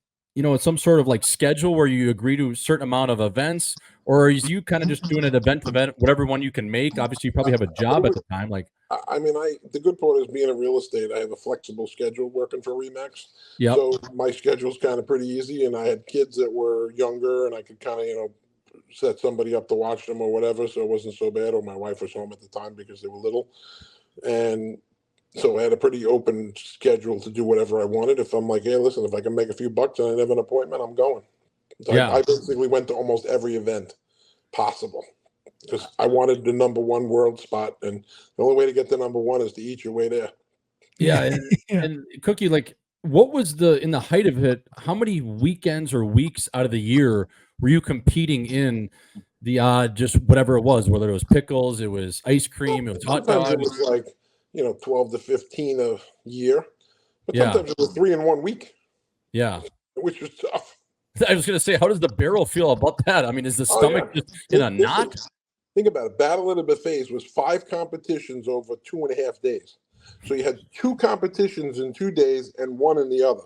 Speaker 4: some sort of like schedule where you agree to a certain amount of events, or is you kind of just doing an event to event, whatever one you can make? Obviously, you probably have a job at the time. Like,
Speaker 6: I mean, the good part is being in real estate. I have a flexible schedule working for Remax.
Speaker 4: Yep.
Speaker 6: So my schedule's kind of pretty easy, and I had kids that were younger, and I could kind of, set somebody up to watch them or whatever, so it wasn't so bad. Or my wife was home at the time because they were little, and so I had a pretty open schedule to do whatever I wanted. If I'm like, hey, listen, if I can make a few bucks and I have an appointment, I'm going. So
Speaker 4: Yeah.
Speaker 6: I basically went to almost every event possible because I wanted the #1 world spot, and the only way to get the #1 is to eat your way there.
Speaker 4: yeah, and Cookie, like, what was in the height of it? How many weekends or weeks out of the year were you competing in the just whatever it was, whether it was pickles, it was ice cream, it was hot
Speaker 6: Sometimes it
Speaker 4: dogs?
Speaker 6: was like 12 to 15 a year, but
Speaker 4: Yeah.
Speaker 6: sometimes it was 3 in 1 week,
Speaker 4: Yeah.
Speaker 6: which was tough.
Speaker 4: I was gonna say, how does the barrel feel about that? I mean, is the stomach just in a knot?
Speaker 6: Think about it. Battle of the Buffets was 5 competitions over 2.5 days. So you had 2 competitions in 2 days and 1 in the other.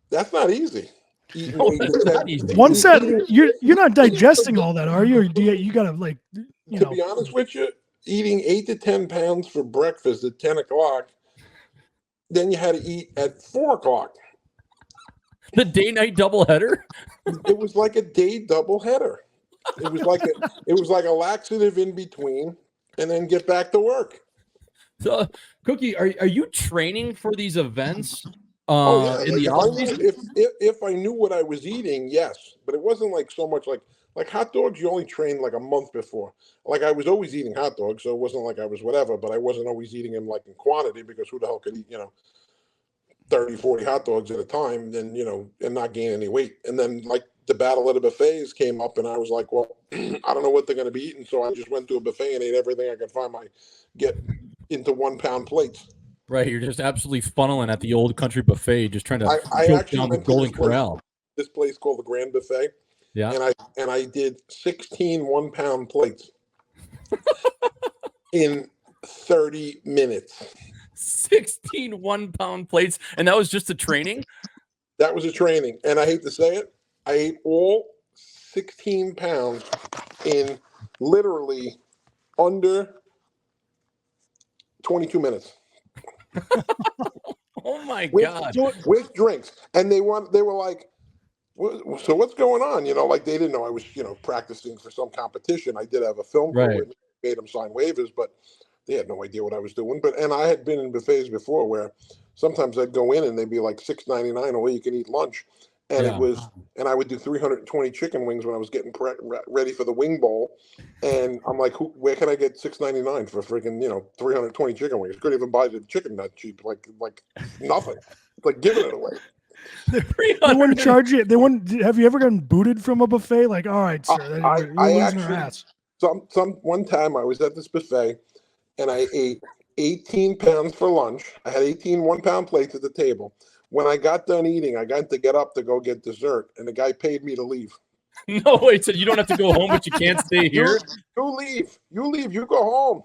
Speaker 6: That's not easy.
Speaker 4: No, that's not easy.
Speaker 5: One set, you're not digesting all that, are you? Or do you gotta like,
Speaker 6: To be honest with you, eating 8 to 10 pounds for breakfast at 10 o'clock, then you had to eat at 4 o'clock.
Speaker 4: The day-night doubleheader?
Speaker 6: It was like a day doubleheader. It was like a laxative in between, and then get back to work.
Speaker 4: So, Cookie, are you training for these events?
Speaker 6: Yeah.
Speaker 4: In the office?
Speaker 6: If I knew what I was eating, yes, but it wasn't like so much like hot dogs. You only train like a month before. Like I was always eating hot dogs, so it wasn't like I was whatever. But I wasn't always eating them like in quantity because who the hell could eat 30, 40 hot dogs at a time, then and not gain any weight. And then like the Battle of the Buffets came up, and I was like, well, I don't know what they're going to be eating, so I just went to a buffet and ate everything I could find get into 1 pound plates.
Speaker 4: Right, you're just absolutely funneling at the old country buffet, just trying to
Speaker 6: I
Speaker 4: choke
Speaker 6: actually
Speaker 4: down the
Speaker 6: went to
Speaker 4: Golden Corral.
Speaker 6: This place called the Grand Buffet.
Speaker 4: Yeah,
Speaker 6: And I did 16 1-pound plates in 30 minutes.
Speaker 4: 16 1-pound plates, and that was just a training?
Speaker 6: That was a training. And I hate to say it, I ate all 16 pounds in literally under 22 minutes.
Speaker 4: Oh my God.
Speaker 6: With drinks. And they were like, so what's going on? Like they didn't know I was, practicing for some competition. I did have a film crew with me, made them sign waivers, but they had no idea what I was doing. And I had been in buffets before where sometimes I'd go in and they'd be like $6.99, or you can eat lunch. and
Speaker 7: Yeah.
Speaker 6: and I would do 320 chicken wings when I was getting ready for the wing bowl. And I'm like, where can I get $6.99 for freaking 320 chicken wings? Couldn't even buy the chicken that cheap, like nothing. It's like giving it away.
Speaker 5: They wouldn't charge you. They wouldn't. Have you ever gotten booted from a buffet? Like, all right, sir, we're losing our ass.
Speaker 6: One time I was at this buffet and I ate 18 pounds for lunch. I had 18 1-pound plates at the table. When I got done eating, I got to get up to go get dessert, and the guy paid me to leave.
Speaker 4: No way. So you don't have to go home, but you can't stay here.
Speaker 6: You leave. You go home.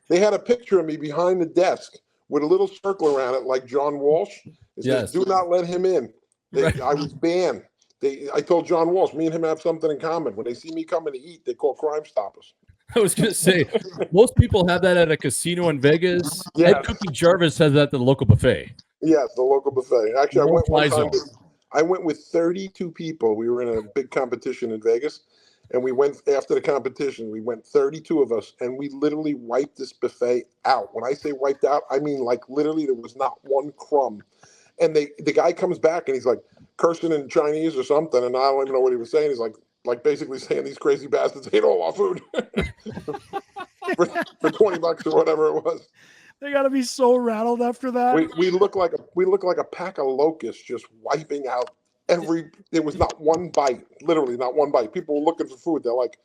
Speaker 6: They had a picture of me behind the desk with a little circle around it, like John Walsh. It says, "Do not let him in." I was banned. I told John Walsh, me and him have something in common. When they see me coming to eat, they call Crime Stoppers.
Speaker 7: I was going to say, most people have that at a casino in Vegas.
Speaker 6: Yes.
Speaker 7: Ed Cookie Jarvis has that at the local buffet.
Speaker 6: Yes, the local buffet. Actually, I went one time.
Speaker 7: zone.
Speaker 6: I went with 32 people. We were in a big competition in Vegas, and we went after the competition. We went 32 of us, and we literally wiped this buffet out. When I say wiped out, I mean like literally there was not one crumb. And the guy comes back and he's like cursing in Chinese or something, and I don't even know what he was saying. He's like basically saying these crazy bastards ate all our food for $20 or whatever it was.
Speaker 5: They got to be so rattled after that.
Speaker 6: We look like a pack of locusts just wiping out there was not one bite, literally not one bite. People were looking for food. They're like,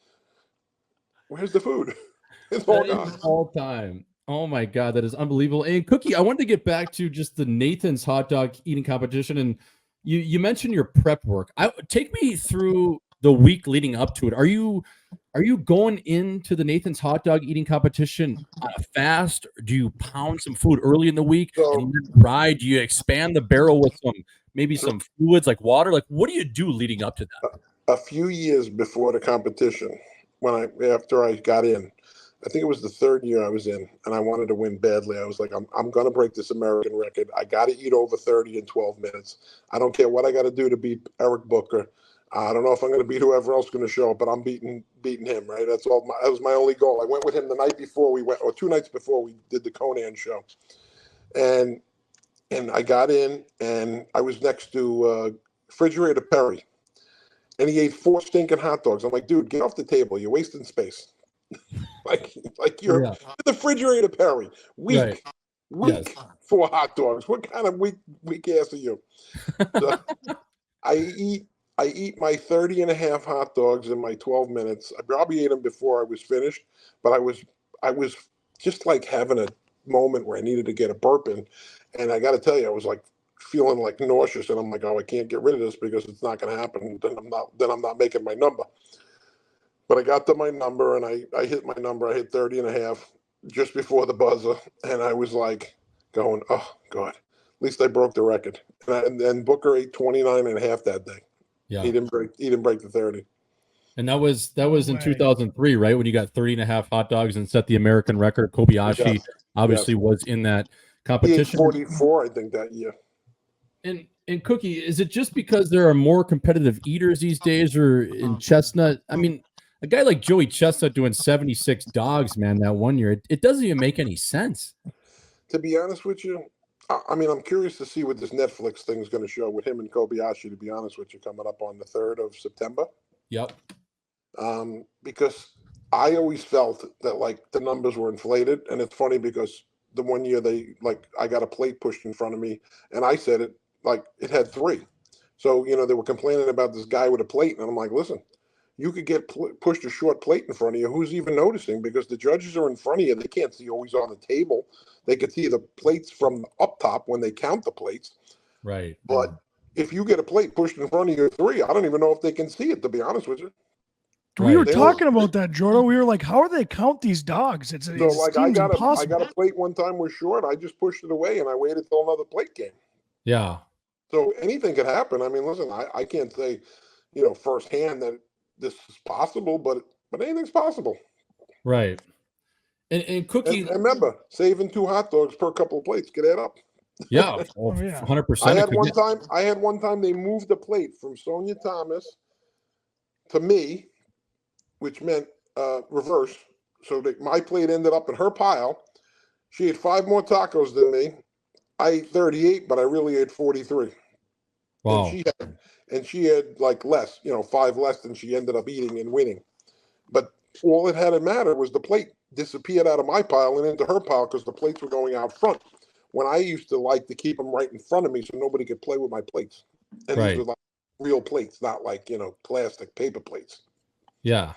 Speaker 6: where's the food? It's all gone.
Speaker 7: All time. Oh my God, that is unbelievable. And Cookie, I wanted to get back to just the Nathan's hot dog eating competition. And you mentioned your prep work. Take me through the week leading up to it. Are you going into the Nathan's hot dog eating competition on a fast? Do you pound some food early in the week and then ride? Do you expand the barrel with some fluids like water? Like, what do you do leading up to that?
Speaker 6: A few years before the competition, after I got in, I think it was the third year I was in, and I wanted to win badly. I was like, I'm going to break this American record. I got to eat over 30 in 12 minutes. I don't care what I got to do to beat Eric Booker. I don't know if I'm going to beat whoever else is going to show up, but I'm beating him, right? That was my only goal. I went with him the night before or 2 nights before we did the Conan show. And I got in, and I was next to Refrigerator Perry, and he ate 4 stinking hot dogs. I'm like, dude, get off the table. You're wasting space. like you're the Refrigerator Perry. Weak
Speaker 7: Yes.
Speaker 6: 4 hot dogs. What kind of weak ass are you? So I eat my 30 and a half hot dogs in my 12 minutes. I probably ate them before I was finished, but I was just like having a moment where I needed to get a burp in. And I got to tell you, I was like feeling like nauseous, and I'm like, oh, I can't get rid of this because it's not going to happen. Then I'm not making my number. But I got to my number, and I hit my number. I hit 30 and a half just before the buzzer, and I was like going, oh, God, at least I broke the record. And then Booker ate 29 and a half that day.
Speaker 7: Yeah.
Speaker 6: He didn't break the 30.
Speaker 7: And that was in 2003, right? When you got 30 and a half hot dogs and set the American record. Kobayashi obviously was in that competition.
Speaker 6: He ate 44, I think, that year.
Speaker 7: And Cookie, is it just because there are more competitive eaters these days, or in Chestnut? I mean, a guy like Joey Chestnut doing 76 dogs, man, that one year, it doesn't even make any sense.
Speaker 6: To be honest with you, I mean, I'm curious to see what this Netflix thing is going to show with him and Kobayashi, to be honest with you, coming up on the 3rd of September.
Speaker 7: Yep.
Speaker 6: Because I always felt that, like, the numbers were inflated. And it's funny because the one year I got a plate pushed in front of me, and I said it, like, it had 3. So, they were complaining about this guy with a plate. And I'm like, listen, you could get pushed a short plate in front of you. Who's even noticing? Because the judges are in front of you. They can't see always on the table. They can see the plates from up top when they count the plates.
Speaker 7: Right.
Speaker 6: But if you get a plate pushed in front of you 3, I don't even know if they can see it, to be honest with you.
Speaker 5: We were talking about that, Jordan. We were like, how do they count these dogs? It seems impossible.
Speaker 6: I got a plate one time was short. I just pushed it away, and I waited till another plate came.
Speaker 7: Yeah.
Speaker 6: So anything could happen. I mean, listen, I can't say, firsthand that this is possible, but anything's possible.
Speaker 7: Right. And Cookie,
Speaker 6: and remember, saving 2 hot dogs per couple of plates could add up.
Speaker 7: Yeah, 100%.
Speaker 6: I had one time they moved the plate from Sonia Thomas to me, which meant reverse. So my plate ended up in her pile. She ate 5 more tacos than me. I ate 38, but I really ate 43.
Speaker 7: Wow.
Speaker 6: And she had like less, 5 less than she ended up eating and winning. But all it had to matter was the plate disappeared out of my pile and into her pile because the plates were going out front. When I used to like to keep them right in front of me so nobody could play with my plates. And
Speaker 7: Right.
Speaker 6: these were like real plates, not like, plastic paper plates.
Speaker 7: Yeah.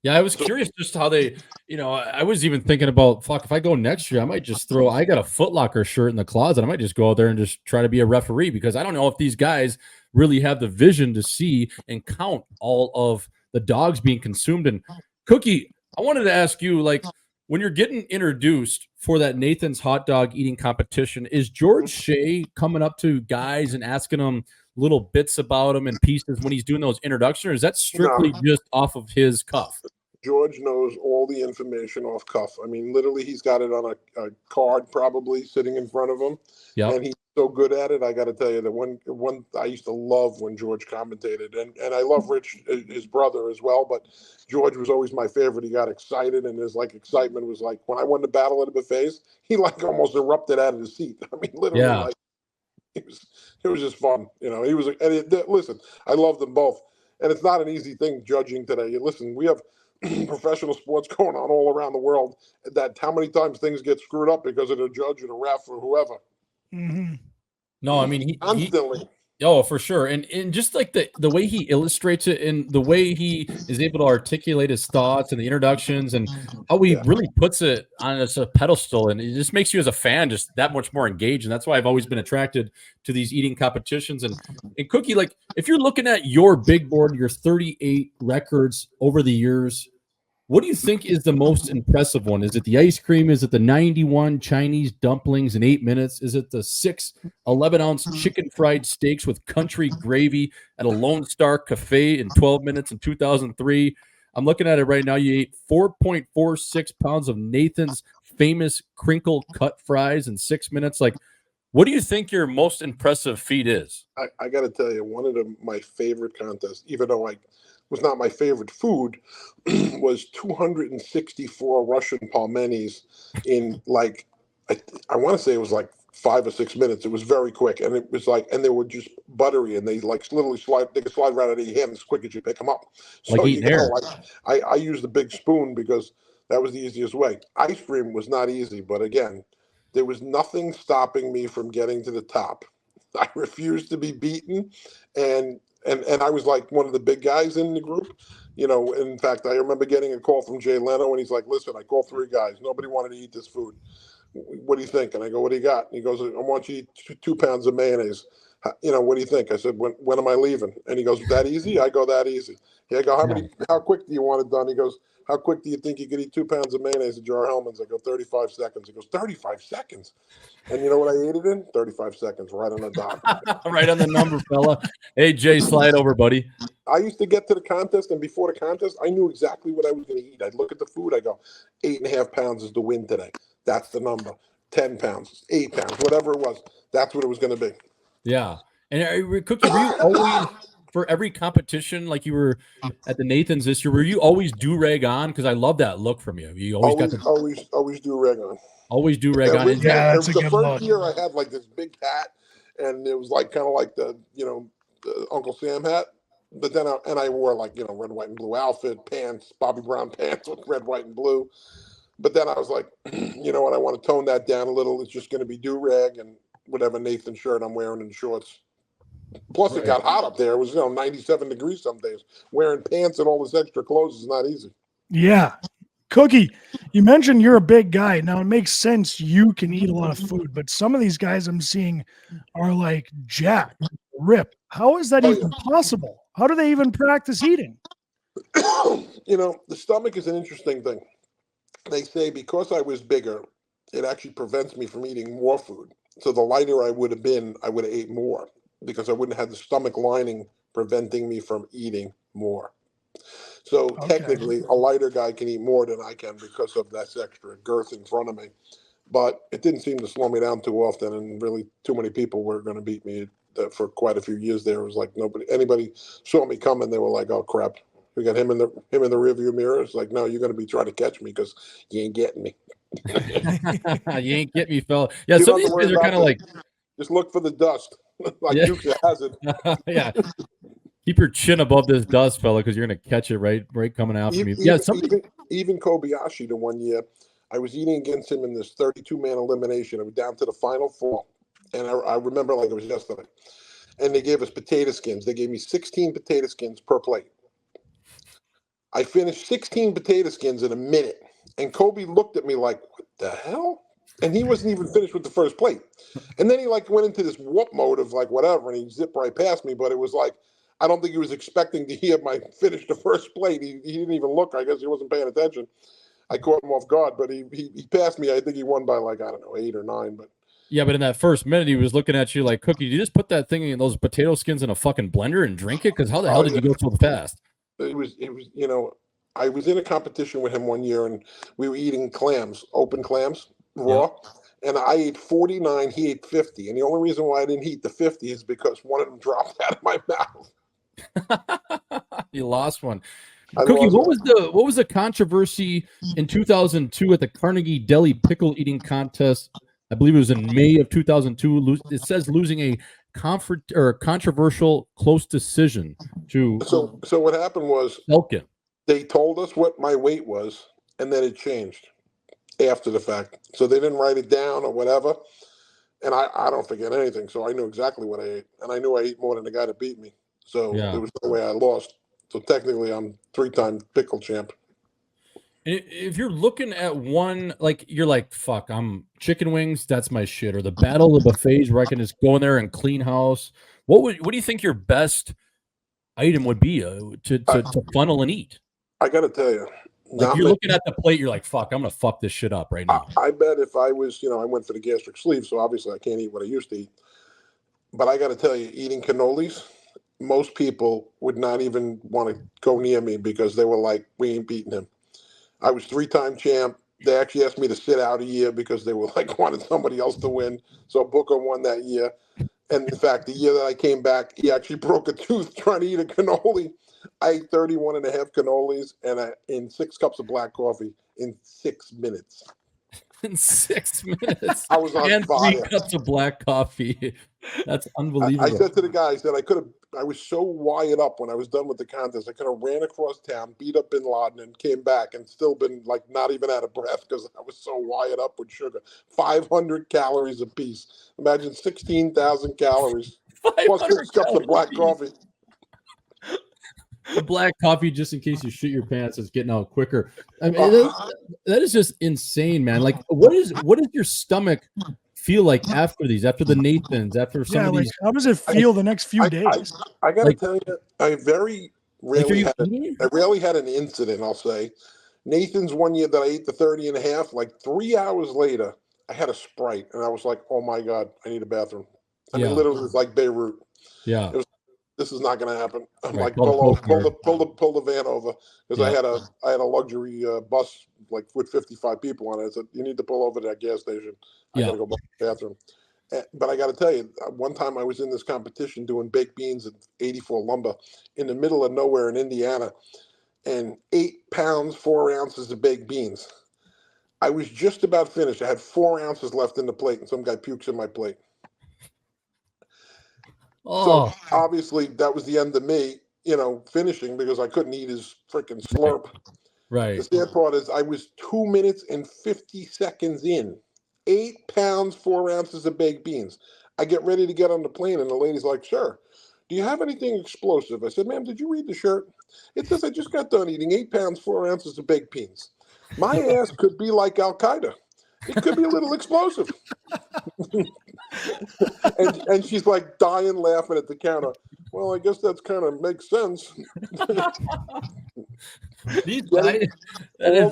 Speaker 7: Yeah, I was curious just how they, I was even thinking about, fuck, if I go next year, I might just I got a Foot Locker shirt in the closet. I might just go out there and just try to be a referee because I don't know if these guys really have the vision to see and count all of the dogs being consumed. And Cookie, I wanted to ask you, like, when you're getting introduced for that Nathan's hot dog eating competition, is George Shea coming up to guys and asking them little bits about him and pieces when he's doing those introductions, or is that strictly just off of his cuff?
Speaker 6: George knows all the information off cuff. I mean, literally, he's got it on a card probably sitting in front of him.
Speaker 7: Yeah.
Speaker 6: And he's so good at it. I got to tell you that one I used to love when George commentated, and I love Rich, his brother, as well. But George was always my favorite. He got excited, and his excitement was like when I won the battle of the buffets, he almost erupted out of his seat. I mean, literally, it was just fun. He was. Listen, I love them both, and it's not an easy thing judging today. Listen, we have professional sports going on all around the world. That how many times things get screwed up because of a judge or a ref or whoever.
Speaker 5: Mm-hmm.
Speaker 7: No, I mean
Speaker 6: constantly.
Speaker 7: Oh, for sure. And just like the way he illustrates it and the way he is able to articulate his thoughts and the introductions and how he really puts it on a pedestal. And it just makes you as a fan just that much more engaged. And that's why I've always been attracted to these eating competitions. And Cookie, like if you're looking at your big board, your 38 records over the years, what do you think is the most impressive one? Is it the ice cream? Is it the 91 Chinese dumplings in 8 minutes? Is it the 6 11-ounce chicken fried steaks with country gravy at a Lone Star Cafe in 12 minutes in 2003? I'm looking at it right now. You ate 4.46 pounds of Nathan's famous crinkle cut fries in 6 minutes. Like, what do you think your most impressive feat is?
Speaker 6: I got to tell you, one of my favorite contests, even though was not my favorite food, was 264 Russian pelmenis in I want to say it was 5 or 6 minutes. It was very quick, and it was and they were just buttery, and they literally they could slide right out of your hand as quick as you pick them up. So I used the big spoon because that was the easiest way. Ice cream was not easy, but again, there was nothing stopping me from getting to the top. I refused to be beaten, and I was one of the big guys in the group. In fact, I remember getting a call from Jay Leno, and he's like, listen, I called 3 guys. Nobody wanted to eat this food. What do you think? And I go, what do you got? And he goes, I want you to eat 2 pounds of mayonnaise. What do you think? I said, when am I leaving? And he goes, that easy? I go, that easy. I go, how quick do you want it done? He goes, how quick do you think you could eat 2 pounds of mayonnaise at Jar Hellman's? I go, 35 seconds. He goes, 35 seconds? And you know what I ate it in? 35 seconds, right on the dot.
Speaker 7: Right on the number, fella. Hey, Jay, slide over, buddy.
Speaker 6: I used to get to the contest, and before the contest, I knew exactly what I was going to eat. I'd look at the food. I go, 8.5 pounds is the win today. That's the number. 10 pounds, 8 pounds, whatever it was. That's what it was going to be.
Speaker 7: Yeah. And Cookie, were you always, for every competition, like you were at the Nathan's this year, were you always do-rag on? Because I love that look from you. You always
Speaker 6: do-rag on.
Speaker 7: Always do-rag on.
Speaker 5: Yeah, that's
Speaker 6: the first year I had this big hat, and it was kind of like the Uncle Sam hat. But then I wore red, white, and blue outfit, pants, Bobby Brown pants with red, white, and blue. But then I was like, you know what? I want to tone that down a little. It's just going to be do-rag and whatever Nathan shirt I'm wearing and shorts. Plus, it got hot up there. It was 97 degrees some days. Wearing pants and all this extra clothes is not easy.
Speaker 5: Yeah. Cookie, you mentioned you're a big guy. Now, it makes sense you can eat a lot of food, but some of these guys I'm seeing are jacked, ripped. How is that even possible? How do they even practice eating?
Speaker 6: The stomach is an interesting thing. They say because I was bigger, it actually prevents me from eating more food. So the lighter I would have been, I would have ate more because I wouldn't have the stomach lining preventing me from eating more. So technically, a lighter guy can eat more than I can because of that extra girth in front of me. But it didn't seem to slow me down too often, and really too many people were going to beat me for quite a few years there. It was anybody saw me coming, they were like, oh, crap. We got him in the rearview mirror. It's like, no, you're going to be trying to catch me because you ain't getting me.
Speaker 7: You ain't getting me, fella. Yeah, some of these guys are kind of
Speaker 6: just look for the dust. like
Speaker 7: Yeah.
Speaker 6: Dukes of Hazzard.
Speaker 7: Yeah. Keep your chin above this dust, fella, because you're gonna catch it right coming out from you. Yeah,
Speaker 6: Even Kobayashi, the one year, I was eating against him in this 32-man elimination. I was down to the final four, and I remember like it was yesterday. And they gave us potato skins. They gave me 16 potato skins per plate. I finished 16 potato skins in a minute, and Kobe looked at me like, "What the hell?" And he wasn't even finished with the first plate. And then he like went into this whoop mode of like whatever, and he zipped right past me. But it was like, I don't think he was expecting to hear my finish the first plate. He didn't even look. I guess he wasn't paying attention. I caught him off guard, but he passed me. I think he won by like, I don't know, 8 or 9. But
Speaker 7: yeah, but in that first minute, he was looking at you like, Cookie, did you just put that thing in those potato skins in a fucking blender and drink it? Because how the hell did you go so fast?
Speaker 6: It was, you know, I was in a competition with him one year, and we were eating clams, open clams, raw. Yeah. And I ate 49, he ate 50. And the only reason why I didn't eat the 50 is because one of them dropped out of my mouth.
Speaker 7: You lost one. Cookie, what was the controversy in 2002 at the Carnegie Deli pickle eating contest? I believe it was in May of 2002. It says losing a controversial close decision to.
Speaker 6: So what happened was
Speaker 7: Elkin.
Speaker 6: They told us what my weight was, and then it changed after the fact. So they didn't write it down or whatever. And I don't forget anything. So I knew exactly what I ate. And I knew I ate more than the guy that beat me. So There was no way I lost. So technically I'm 3-time pickle champ.
Speaker 7: If you're looking at one, like you're like, fuck, I'm chicken wings, that's my shit. Or the battle of buffets where I can just go in there and clean house. What do you think your best item would be to funnel and eat?
Speaker 6: I got to tell you.
Speaker 7: Like you're looking at the plate, you're like, fuck, I'm going to fuck this shit up right now.
Speaker 6: I bet if I was, I went for the gastric sleeve, so obviously I can't eat what I used to eat. But I got to tell you, eating cannolis, most people would not even want to go near me because they were like, we ain't beating him. I was 3-time champ. They actually asked me to sit out a year because they were like wanted somebody else to win. So Booker won that year. And in fact, the year that I came back, he actually broke a tooth trying to eat a cannoli. I ate 31 and a half cannolis and in 6 cups of black coffee in 6 minutes.
Speaker 7: In 6 minutes.
Speaker 6: I was on fire.
Speaker 7: 3 cups of black coffee. That's unbelievable.
Speaker 6: I said to the guy, I was so wired up when I was done with the contest. I could have ran across town, beat up Bin Laden, and came back and still been like not even out of breath because I was so wired up with sugar. 500 calories a piece. Imagine 16,000 calories. Plus 6 cups of black coffee.
Speaker 7: The black coffee, just in case you shit your pants, is getting out quicker. I mean, that is just insane, man. Like, what does your stomach feel like after these, after the Nathans, after some of these?
Speaker 5: How does it feel the next few days?
Speaker 6: I got to tell you, I very rarely had an incident, I'll say. Nathan's one year that I ate the 30 and a half, like 3 hours later, I had a Sprite, and I was like, oh my God, I need a bathroom. I mean, literally, it was like Beirut.
Speaker 7: Yeah.
Speaker 6: This is not going to happen. I'm like, pull the van over because I had a luxury bus like with 55 people on it. I said, you need to pull over to that gas station. I got to go back to the bathroom. But I got to tell you, one time I was in this competition doing baked beans at 84 Lumber in the middle of nowhere in Indiana, and 8 pounds, 4 ounces of baked beans. I was just about finished. I had 4 ounces left in the plate, and some guy pukes in my plate. So obviously that was the end of me, finishing because I couldn't eat his freaking slurp.
Speaker 7: Right.
Speaker 6: The sad part is I was 2 minutes and 50 seconds in. 8 pounds, 4 ounces of baked beans. I get ready to get on the plane, and the lady's like, sir, do you have anything explosive? I said, ma'am, did you read the shirt? It says I just got done eating 8 pounds, 4 ounces of baked beans. My ass could be like Al-Qaeda. It could be a little explosive. and she's like dying laughing at the counter. Well, I guess that's kind of makes sense. The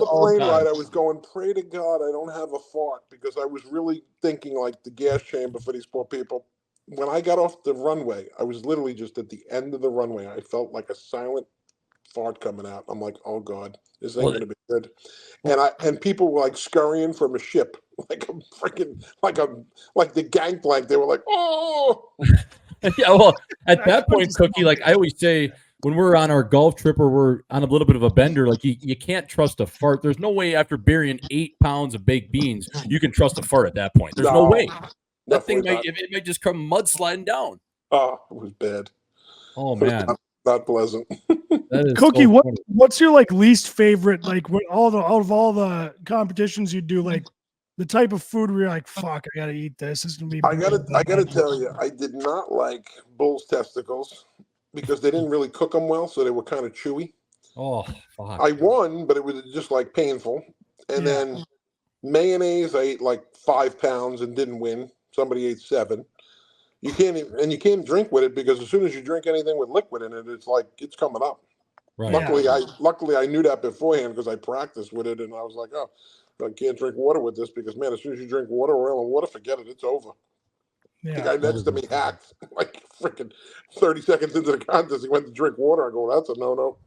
Speaker 6: plane ride, I was going, pray to God I don't have a fart, because I was really thinking like the gas chamber for these poor people. When I got off the runway, I was literally just at the end of the runway. I felt like a silent fart coming out. I'm like, oh God, this ain't gonna be good. And people were like scurrying from a ship, like a freaking like the gangplank. They were like, oh.
Speaker 7: Yeah, well, at that point, Cookie, like I always say, when we're on our golf trip or we're on a little bit of a bender, like you can't trust a fart. There's no way after burying 8 pounds of baked beans you can trust a fart at that point. There's no way.
Speaker 4: That thing
Speaker 6: Definitely
Speaker 4: it might just come mudsliding down.
Speaker 6: Oh, it was bad.
Speaker 7: Oh
Speaker 6: It was
Speaker 7: man,
Speaker 6: not pleasant.
Speaker 7: that is
Speaker 5: Cookie,
Speaker 7: so
Speaker 5: what
Speaker 7: funny.
Speaker 5: what's your like least favorite? Like what out of all the competitions you do, like the type of food where you're like, fuck, I gotta eat this. This is gonna be.
Speaker 6: I gotta tell you, I did not like bull's testicles because they didn't really cook them well, so they were kind of chewy.
Speaker 7: Oh fuck.
Speaker 6: I won, but it was just like painful. And then mayonnaise, I ate like 5 pounds and didn't win. Somebody ate 7. You can't drink with it because as soon as you drink anything with liquid in it, it's like it's coming up.
Speaker 7: Right.
Speaker 6: Luckily I knew that beforehand because I practiced with it, and I was like, oh, I can't drink water with this because man, as soon as you drink water, oil and water, forget it, it's over. The guy next to me hacked like freaking 30 seconds into the contest. He went to drink water. I go, that's a no.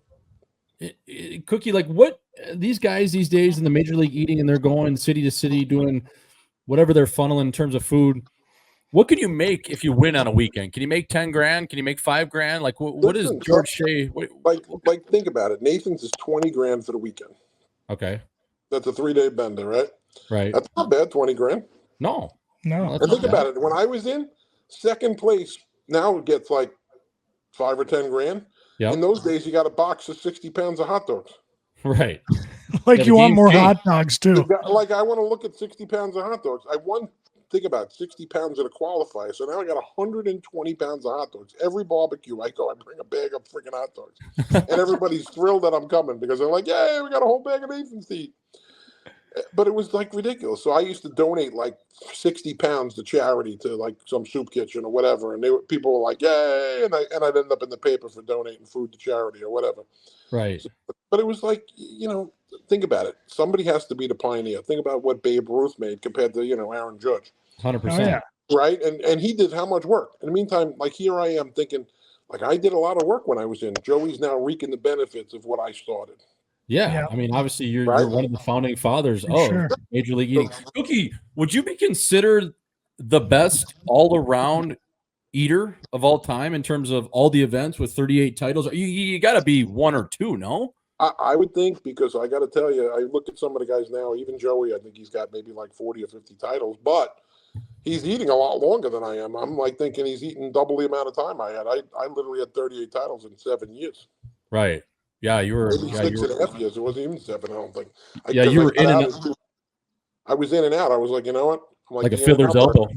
Speaker 7: Cookie, like what these guys these days in the major league eating, and they're going city to city doing whatever they're funneling in terms of food.
Speaker 4: What can you make if you win on a weekend? Can you make 10 grand? Can you make 5 grand? Like what is
Speaker 6: Listen,
Speaker 4: George Shea?
Speaker 6: Like think about it. Nathan's is 20 grand for the weekend.
Speaker 7: Okay.
Speaker 6: That's a 3-day bender, right?
Speaker 7: Right.
Speaker 6: That's not bad, 20 grand.
Speaker 7: No.
Speaker 5: No.
Speaker 6: And think about it. When I was in second place, now it gets like 5 or 10 grand.
Speaker 7: Yeah.
Speaker 6: In those days, you got a box of 60 pounds of hot dogs.
Speaker 7: Right.
Speaker 5: Like
Speaker 7: Yeah,
Speaker 5: you
Speaker 7: the
Speaker 5: want
Speaker 7: game's
Speaker 5: more
Speaker 7: changed.
Speaker 5: hot dogs too.
Speaker 6: Like I want to look at 60 pounds of hot dogs. I won. Think about it, 60 pounds at a qualifier. So now I got 120 pounds of hot dogs. Every barbecue I go, I bring a bag of freaking hot dogs. And everybody's thrilled that I'm coming because they're like, yeah, we got a whole bag of Nathan's to eat. But it was like ridiculous. So I used to donate like 60 pounds to charity to like some soup kitchen or whatever. And people were like, yay. And I'd end up in the paper for donating food to charity or whatever.
Speaker 7: Right.
Speaker 6: But it was like, think about it. Somebody has to be the pioneer. Think about what Babe Ruth made compared to, Aaron Judge.
Speaker 7: 100%.
Speaker 6: Right. And he did how much work? In the meantime, like here I am thinking, like I did a lot of work when I was in. Joey's now reaping the benefits of what I started.
Speaker 7: Yeah. I mean, obviously you're one of the founding fathers of Major League Eating.
Speaker 4: Cookie, would you be considered the best all-around eater of all time in terms of all the events with 38 titles? You got to be 1 or 2, no?
Speaker 6: I would think, because I got to tell you, I look at some of the guys now, even Joey, I think he's got maybe like 40 or 50 titles, but he's eating a lot longer than I am. I'm like thinking he's eating double the amount of time I had. I literally had 38 titles in 7 years.
Speaker 7: Right. Yeah, you were
Speaker 6: maybe 6.5 years. It wasn't even 7, I don't think.
Speaker 7: You were in and out.
Speaker 6: I was in and out. I was like, you know what? I'm
Speaker 7: like a fiddler's elbow.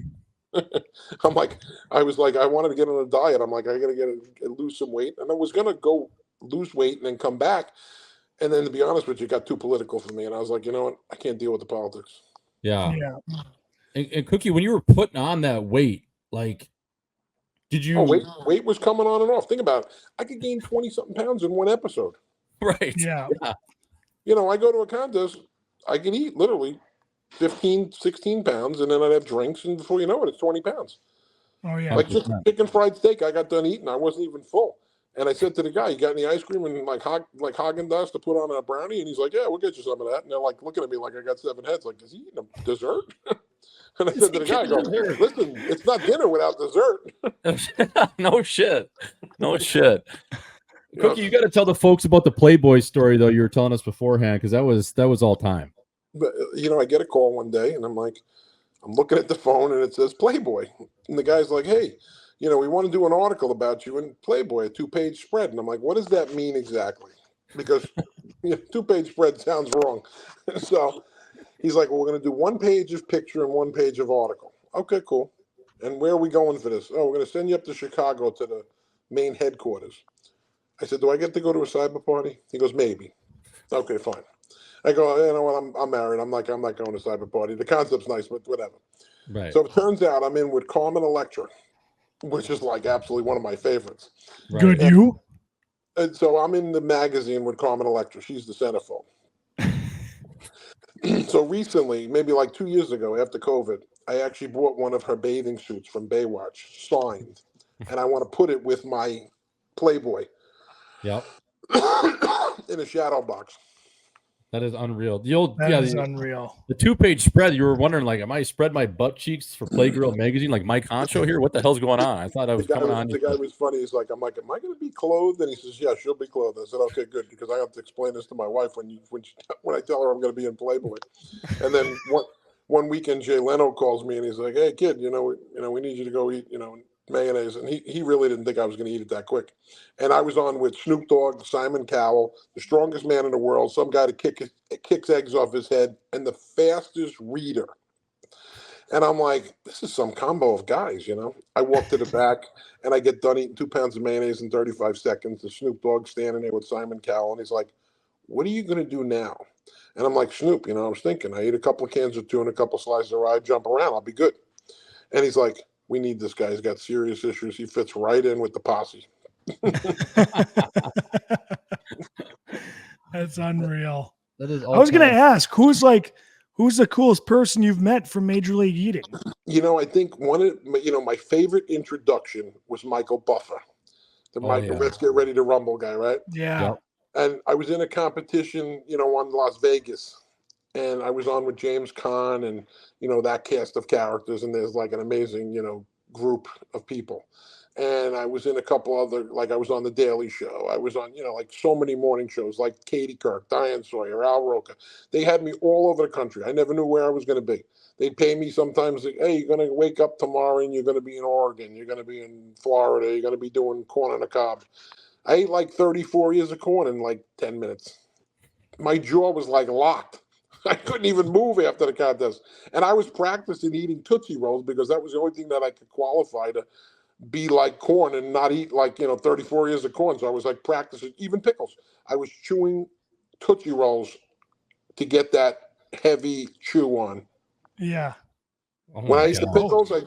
Speaker 6: I'm like, I was like, I wanted to get on a diet. I'm like, I got to lose some weight. And I was going to go lose weight and then come back. And then to be honest with you, it got too political for me. And I was like, you know what? I can't deal with the politics.
Speaker 7: Yeah. And Cookie, when you were putting on that weight, like, did you?
Speaker 6: Oh, weight was coming on and off. Think about it. I could gain 20-something pounds in one episode.
Speaker 4: Right.
Speaker 5: Yeah.
Speaker 6: I go to a contest, I can eat literally 15, 16 pounds, and then I'd have drinks, and before you know it, it's 20 pounds.
Speaker 5: Oh, yeah.
Speaker 6: Like chicken fried steak, I got done eating. I wasn't even full. And I said to the guy, you got any ice cream and like Haagen-Dazs to put on a brownie? And he's like, yeah, we'll get you some of that. And they're like looking at me like I got 7 heads. Like, is he eating a dessert? And I said to the guy, I go, listen, it's not dinner without dessert.
Speaker 4: No shit.
Speaker 7: Cookie, you got to tell the folks about the Playboy story, though, you were telling us beforehand, because that was all time.
Speaker 6: But, I get a call one day, and I'm like, I'm looking at the phone, and it says Playboy. And the guy's like, hey, we want to do an article about you in Playboy, a 2-page spread. And I'm like, what does that mean exactly? Because 2-page spread sounds wrong. So he's like, well, we're going to do 1 page of picture and 1 page of article. Okay, cool. And where are we going for this? Oh, we're going to send you up to Chicago to the main headquarters. I said, do I get to go to a cyber party? He goes, maybe. Okay, fine. I go, you know what? I'm married. I'm not going to cyber party. The concept's nice, but whatever.
Speaker 7: Right.
Speaker 6: So it turns out I'm in with Carmen Electra, which is like absolutely one of my favorites.
Speaker 7: Right.
Speaker 5: Good, you?
Speaker 6: And so I'm in the magazine with Carmen Electra. She's the centerfold. So recently, maybe like 2 years ago after COVID, I actually bought one of her bathing suits from Baywatch, signed. And I want to put it with my Playboy.
Speaker 7: Yep.
Speaker 6: In a shadow box.
Speaker 7: That is unreal.
Speaker 5: That is unreal.
Speaker 7: The 2-page spread, you were wondering, like, am I spread my butt cheeks for Playgirl magazine, like Mike Honcho here? What the hell's going on? I thought I was coming on.
Speaker 6: The guy was funny. He's like, I'm like, am I going to be clothed? And he says, yeah, she'll be clothed. I said, okay, good, because I have to explain this to my wife when I tell her I'm going to be in Playboy. And then one weekend Jay Leno calls me and he's like, "Hey kid, we need you to go eat, mayonnaise." And he really didn't think I was going to eat it that quick. And I was on with Snoop Dogg, Simon Cowell, the strongest man in the world, some guy that kicks eggs off his head, and the fastest reader. And I'm like, this is some combo of guys, I walk to the back and I get done eating 2 pounds of mayonnaise in 35 seconds. The Snoop Dogg standing there with Simon Cowell, and he's like, "What are you going to do now?" And I'm like, "Snoop, I was thinking, I eat a couple of cans of tuna, a couple of slices of rye, jump around, I'll be good." And he's like, "We need this guy. He's got serious issues. He fits right in with the posse."
Speaker 5: That's unreal.
Speaker 7: That is.
Speaker 5: I was going to ask, who's the coolest person you've met from Major League Eating?
Speaker 6: I think my favorite introduction was Michael Buffer, Let's Get Ready to Rumble guy, right?
Speaker 5: Yeah.
Speaker 7: Yep.
Speaker 6: And I was in a competition, on Las Vegas, and I was on with James Caan and, that cast of characters, and there's like an amazing, group of people. And I was in a couple other, like I was on The Daily Show. I was on, like so many morning shows, like Katie Kirk, Diane Sawyer, Al Roker. They had me all over the country. I never knew where I was going to be. They'd pay me sometimes, like, "Hey, you're going to wake up tomorrow and you're going to be in Oregon. You're going to be in Florida. You're going to be doing corn on the cob." I ate like 34 years of corn in like 10 minutes. My jaw was like locked. I couldn't even move after the contest. And I was practicing eating Tootsie Rolls because that was the only thing that I could qualify to be like corn and not eat like, 34 years of corn. So I was like practicing, even pickles. I was chewing Tootsie Rolls to get that heavy chew on.
Speaker 5: Yeah.
Speaker 7: Oh
Speaker 6: When
Speaker 7: my
Speaker 6: I ate the
Speaker 7: God.
Speaker 6: pickles, I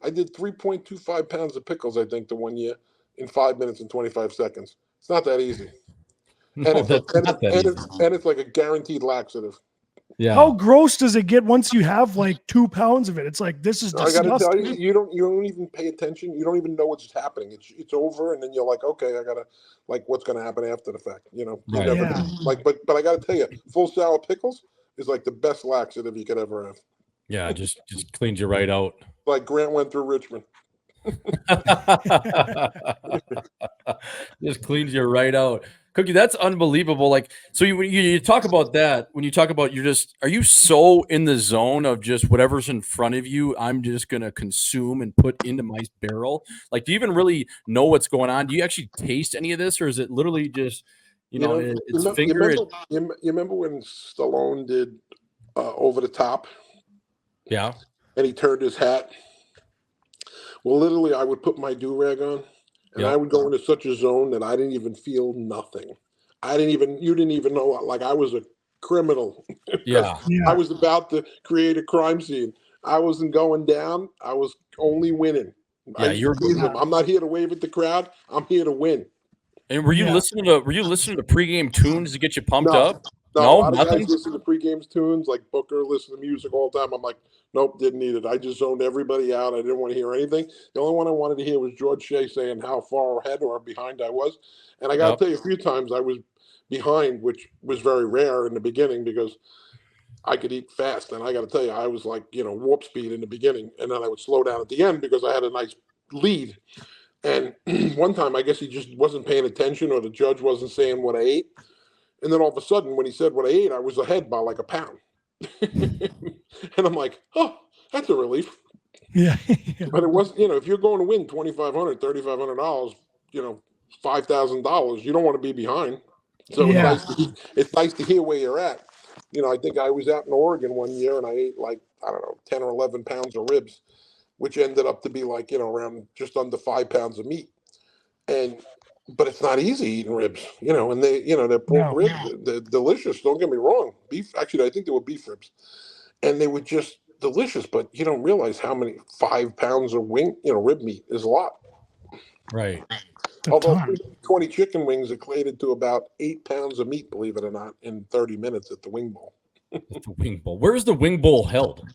Speaker 6: did 3.25 pounds of pickles, I think, the one year in 5 minutes and 25 seconds. It's not that easy.
Speaker 7: No, that's not that easy.
Speaker 6: And it's like a guaranteed laxative.
Speaker 7: Yeah.
Speaker 5: How gross does it get once you have like 2 pounds of it? It's like, this is
Speaker 6: I got to tell
Speaker 5: disgusting.
Speaker 6: you, you don't even pay attention. You don't even know what's happening. It's over, and then you're like, okay, I gotta like what's gonna happen after the fact. You
Speaker 7: Right.
Speaker 6: never
Speaker 5: Yeah.
Speaker 6: like, but I got to tell you, full sour pickles is like the best laxative you could ever have.
Speaker 7: Yeah. Just cleans you right out.
Speaker 6: Like Grant went through Richmond.
Speaker 4: Just cleans you right out. Cookie, that's unbelievable. Like, so you talk about that, when you talk about are you so in the zone of just whatever's in front of you, I'm just going to consume and put into my barrel? Like, do you even really know what's going on? Do you actually taste any of this, or is it literally just, it's finger?
Speaker 6: You remember when Stallone did Over the Top?
Speaker 4: Yeah.
Speaker 6: And he turned his hat. Well, literally, I would put my do-rag on, and I would go into such a zone that I didn't even feel nothing. You didn't even know, like I was a criminal.
Speaker 4: Yeah.
Speaker 6: I was about to create a crime scene. I wasn't going down. I was only winning.
Speaker 4: Yeah,
Speaker 6: I'm not here to wave at the crowd. I'm here to win.
Speaker 4: And were you listening to pregame tunes to get you pumped up?
Speaker 6: No,
Speaker 4: No,
Speaker 6: a lot of
Speaker 4: nothing?
Speaker 6: guys listen to pregame tunes, like Booker, listen to music all the time. I'm like, nope, didn't need it. I just zoned everybody out. I didn't want to hear anything. The only one I wanted to hear was George Shea saying how far ahead or behind I was. And I got to tell you, a few times I was behind, which was very rare in the beginning because I could eat fast. And I got to tell you, I was like, warp speed in the beginning. And then I would slow down at the end because I had a nice lead. And one time, I guess he just wasn't paying attention or the judge wasn't saying what I ate. And then all of a sudden, when he said what I ate, I was ahead by like a pound. And I'm like, oh, that's a relief.
Speaker 5: Yeah.
Speaker 6: But it wasn't, if you're going to win $2,500, $3,500, $5,000, you don't want to be behind. So it's nice to hear where you're at. I think I was out in Oregon one year and I ate like, I don't know, 10 or 11 pounds of ribs, which ended up to be like, around just under 5 pounds of meat. But it's not easy eating ribs, and they're pork ribs. They're delicious. Don't get me wrong. Beef, actually, I think they were beef ribs, and they were just delicious. But you don't realize how many 5 pounds of rib meat is a lot.
Speaker 4: Right.
Speaker 6: Although 20 chicken wings equated to about 8 pounds of meat, believe it or not, in 30 minutes at the Wing Bowl.
Speaker 4: The Wing Bowl. Where's the Wing Bowl held?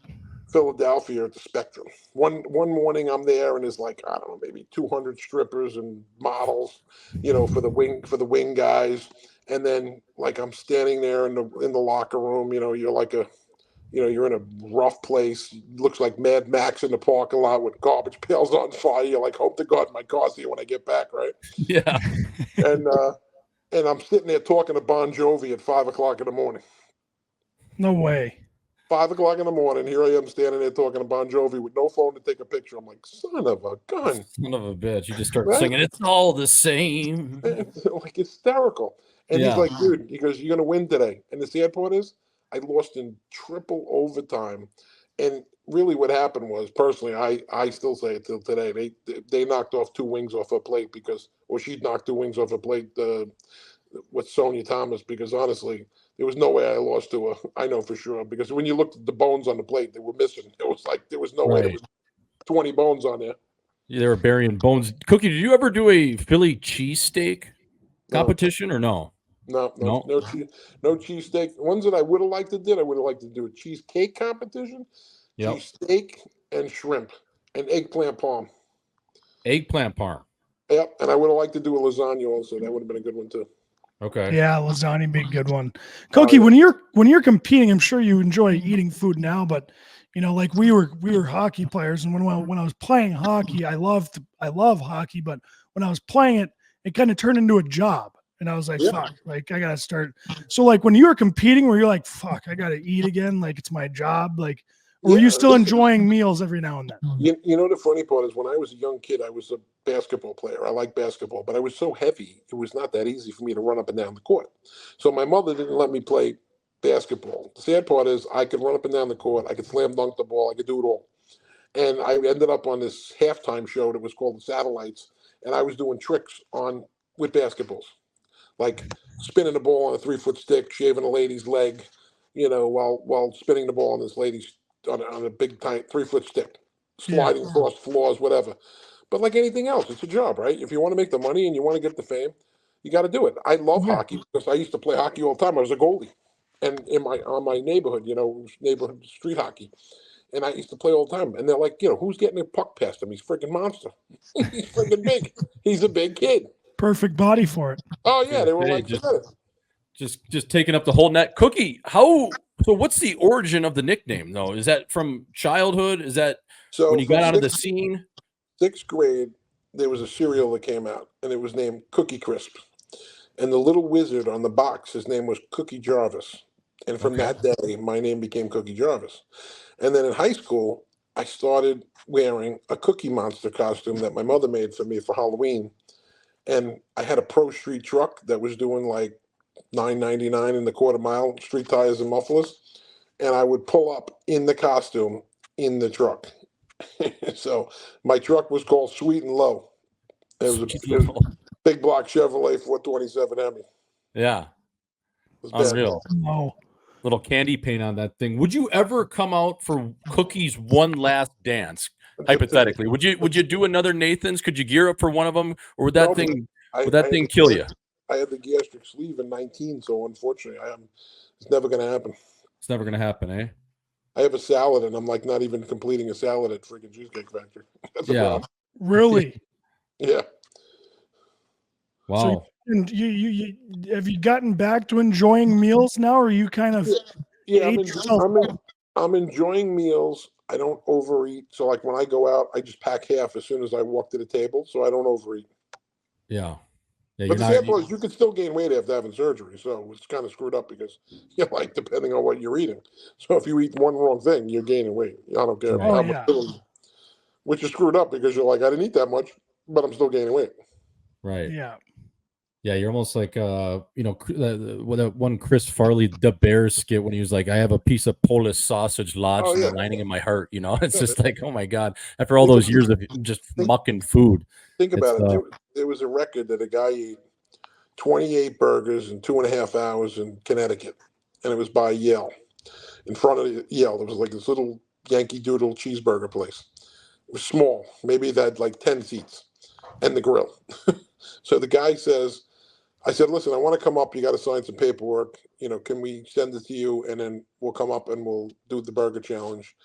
Speaker 6: Philadelphia at the Spectrum. One morning I'm there and there's like, I don't know, maybe 200 strippers and models, for the wing guys. And then like I'm standing there in the locker room, you're like you're in a rough place. Looks like Mad Max in the parking lot with garbage pails on fire. You're like, hope to God my car's here when I get back, right?
Speaker 4: Yeah.
Speaker 6: And I'm sitting there talking to Bon Jovi at 5 o'clock in the morning.
Speaker 5: No way.
Speaker 6: 5 o'clock in the morning. Here I am standing there talking to Bon Jovi with no phone to take a picture. I'm like, son of a gun.
Speaker 4: Son of a bitch. You just start
Speaker 6: Right?
Speaker 4: singing, it's all the same.
Speaker 6: It's like hysterical. And he's
Speaker 4: Yeah.
Speaker 6: like, dude, he goes, you're going to win today. And the sad part is, I lost in triple overtime. And really what happened was, personally, I still say it till today, they knocked off 2 wings off her plate because, or she knocked 2 wings off her plate with Sonia Thomas, because honestly, there was no way I lost to her. I know for sure, because when you looked at the bones on the plate, they were missing. It was like, there was no way there was 20 bones on there.
Speaker 4: Yeah, they were burying bones. Cookie, did you ever do a Philly cheesesteak
Speaker 6: No.
Speaker 4: competition or no?
Speaker 6: No cheesesteak. Ones that I would have liked to do, I would have liked to do a cheesecake competition,
Speaker 4: Yep.
Speaker 6: cheesesteak and shrimp and eggplant parm.
Speaker 4: Eggplant parm.
Speaker 6: Yep, and I would have liked to do a lasagna also. That would have been a good one too.
Speaker 4: Okay.
Speaker 5: Yeah, lasagna would be a good one. Cookie, when you're competing, I'm sure you enjoy eating food now, but you know, like we were hockey players, and when I was playing hockey, I love hockey, but when I was playing it, it kind of turned into a job. And I was like, fuck, like I gotta start. So like when you were competing, were you like, fuck, I gotta eat again, like it's my job, like, or were you still enjoying meals every now and then?
Speaker 6: You know, the funny part is when I was a young kid, I was a basketball player. I like basketball, but I was so heavy, it was not that easy for me to run up and down the court. So my mother didn't let me play basketball. The sad part is I could run up and down the court, I could slam dunk the ball, I could do it all. And I ended up on this halftime show that was called The Satellites, and I was doing tricks with basketballs, like spinning the ball on a 3-foot stick, shaving a lady's leg, you know, while spinning the ball on this lady's on a big 3-foot stick, sliding across floors, whatever. But like anything else, it's a job, right? If you want to make the money and you want to get the fame, you got to do it. I love hockey because I used to play hockey all the time. I was a goalie, and on my neighborhood, you know, neighborhood street hockey. And I used to play all the time. And they're like, you know, who's getting a puck past him? He's freaking monster. He's freaking big. He's a big kid.
Speaker 5: Perfect body for it.
Speaker 6: Oh yeah, they were
Speaker 4: Hey,
Speaker 6: like,
Speaker 4: just taking up the whole net. Cookie, so what's the origin of the nickname though? Is that from childhood? Is that when you got out of the scene?
Speaker 6: 6th grade, there was a cereal that came out, and it was named Cookie Crisp. And the little wizard on the box, his name was Cookie Jarvis. And from that day, my name became Cookie Jarvis. And then in high school, I started wearing a Cookie Monster costume that my mother made for me for Halloween. And I had a Pro Street truck that was doing like $9.99 in the quarter mile, street tires and mufflers. And I would pull up in the costume in the truck. So my truck was called Sweet and Low. It was a big block Chevrolet 427 Hemi.
Speaker 4: Yeah.
Speaker 6: It was
Speaker 4: Unreal.
Speaker 5: No.
Speaker 4: Little candy paint on that thing. Would you ever come out for Cookie's one last dance? Hypothetically, would you do another Nathan's? Could you gear up for one of them, or would that thing kill you?
Speaker 6: I had the gastric sleeve in 19, so unfortunately, it's never going to happen.
Speaker 4: It's never going to happen, eh?
Speaker 6: I have a salad, and I'm like not even completing a salad at freaking Cheesecake Factory. That's a problem.
Speaker 5: Really?
Speaker 6: Yeah.
Speaker 4: Wow.
Speaker 5: So, and you have you gotten back to enjoying meals now, or you kind of
Speaker 6: I'm enjoying meals. I don't overeat. So like when I go out, I just pack half as soon as I walk to the table, so I don't overeat.
Speaker 4: Yeah.
Speaker 6: But the sad part is you can still gain weight after having surgery, so it's kind of screwed up because like depending on what you're eating. So if you eat one wrong thing, you're gaining weight. I don't care how much, which is screwed up because you're like, I didn't eat that much, but I'm still gaining weight.
Speaker 4: Right.
Speaker 5: Yeah.
Speaker 4: Yeah, you're almost like that one Chris Farley, the Bears skit when he was like, I have a piece of Polish sausage lodged in the lining of my heart. You know, it's just like, oh my God, after all those years of just mucking food.
Speaker 6: Think about it. There was a record that a guy ate 28 burgers in 2.5 hours in Connecticut, and it was by Yale. In front of Yale, there was like this little Yankee Doodle cheeseburger place. It was small. Maybe it had like 10 seats and the grill. So the guy says, I said, listen, I want to come up. You got to sign some paperwork. You know, can we send it to you? And then we'll come up and we'll do the burger challenge.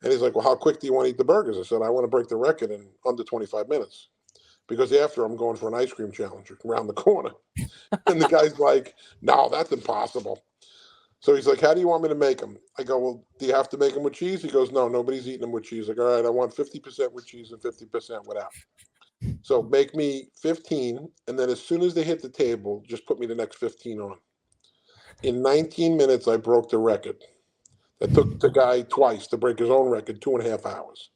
Speaker 6: And he's like, well, how quick do you want to eat the burgers? I said, I want to break the record in under 25 minutes. Because after I'm going for an ice cream challenge around the corner. And the guy's like, no, that's impossible. So he's like, how do you want me to make them? I go, well, do you have to make them with cheese? He goes, no, nobody's eating them with cheese. Like, all right, I want 50% with cheese and 50% without. So make me 15, and then as soon as they hit the table, just put me the next 15 on. In 19 minutes, I broke the record. It took the guy twice to break his own record, 2.5 hours.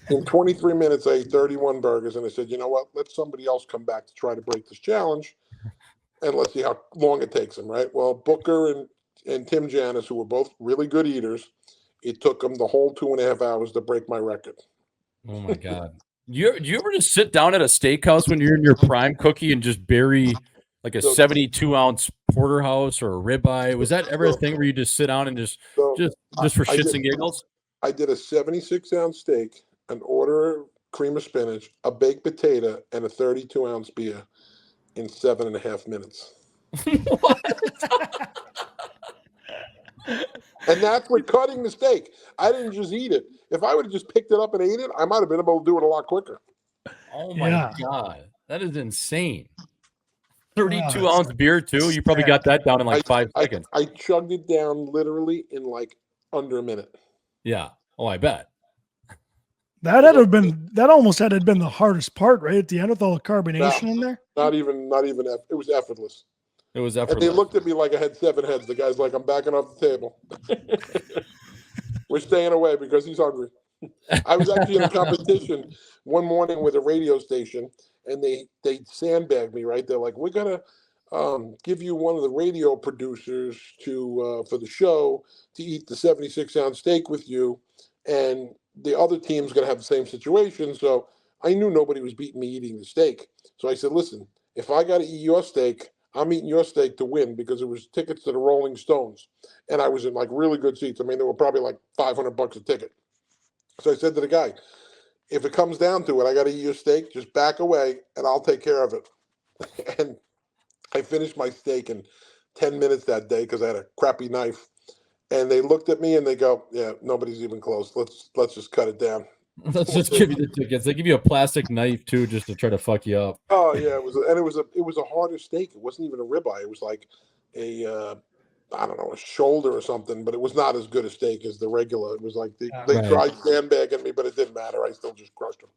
Speaker 6: In 23 minutes, I ate 31 burgers, and I said, you know what? Let somebody else come back to try to break this challenge, and let's see how long it takes them, right? Well, Booker and Tim Janis, who were both really good eaters, it took them the whole 2.5 hours to break my record.
Speaker 7: Oh my God.
Speaker 4: Do you ever just sit down at a steakhouse when you're in your prime, Cookie, and just bury like a 72-ounce porterhouse or a ribeye? Was that ever a thing where you just sit down and just for shits and giggles?
Speaker 6: I did a 76-ounce steak, an order of cream of spinach, a baked potato, and a 32-ounce beer in 7.5 minutes. And that's with cutting the steak. I didn't just eat it. If I would have just picked it up and ate it, I might have been able to do it a lot quicker.
Speaker 4: Oh my God. That is insane. 32-ounce beer too. You probably got that down in like 5 seconds.
Speaker 6: I chugged it down literally in like under a minute.
Speaker 4: Yeah. Oh, I bet.
Speaker 5: That almost had been the hardest part, right? At the end with all the carbonation in there.
Speaker 6: Not even. It was effortless.
Speaker 4: It was effortless.
Speaker 6: And they looked at me like I had 7 heads. The guy's like, I'm backing off the table. We're staying away because he's hungry. I was actually in a competition one morning with a radio station, and they sandbagged me, right? They're like, we're going to give you one of the radio producers for the show to eat the 76-ounce steak with you, and the other team's going to have the same situation. So I knew nobody was beating me eating the steak. So I said, listen, if I got to eat your steak, I'm eating your steak to win, because it was tickets to the Rolling Stones. And I was in like really good seats. I mean, they were probably like $500 a ticket. So I said to the guy, if it comes down to it, I got to eat your steak, just back away and I'll take care of it. And I finished my steak in 10 minutes that day because I had a crappy knife. And they looked at me and they go, yeah, nobody's even close. Let's just cut it down.
Speaker 7: Let's just give you the tickets. They give you a plastic knife too, just to try to fuck you up.
Speaker 6: Oh yeah, it was a harder steak. It wasn't even a ribeye. It was like a I don't know, a shoulder or something. But it was not as good a steak as the regular. It was like they tried sandbagging me, but it didn't matter. I still just crushed them.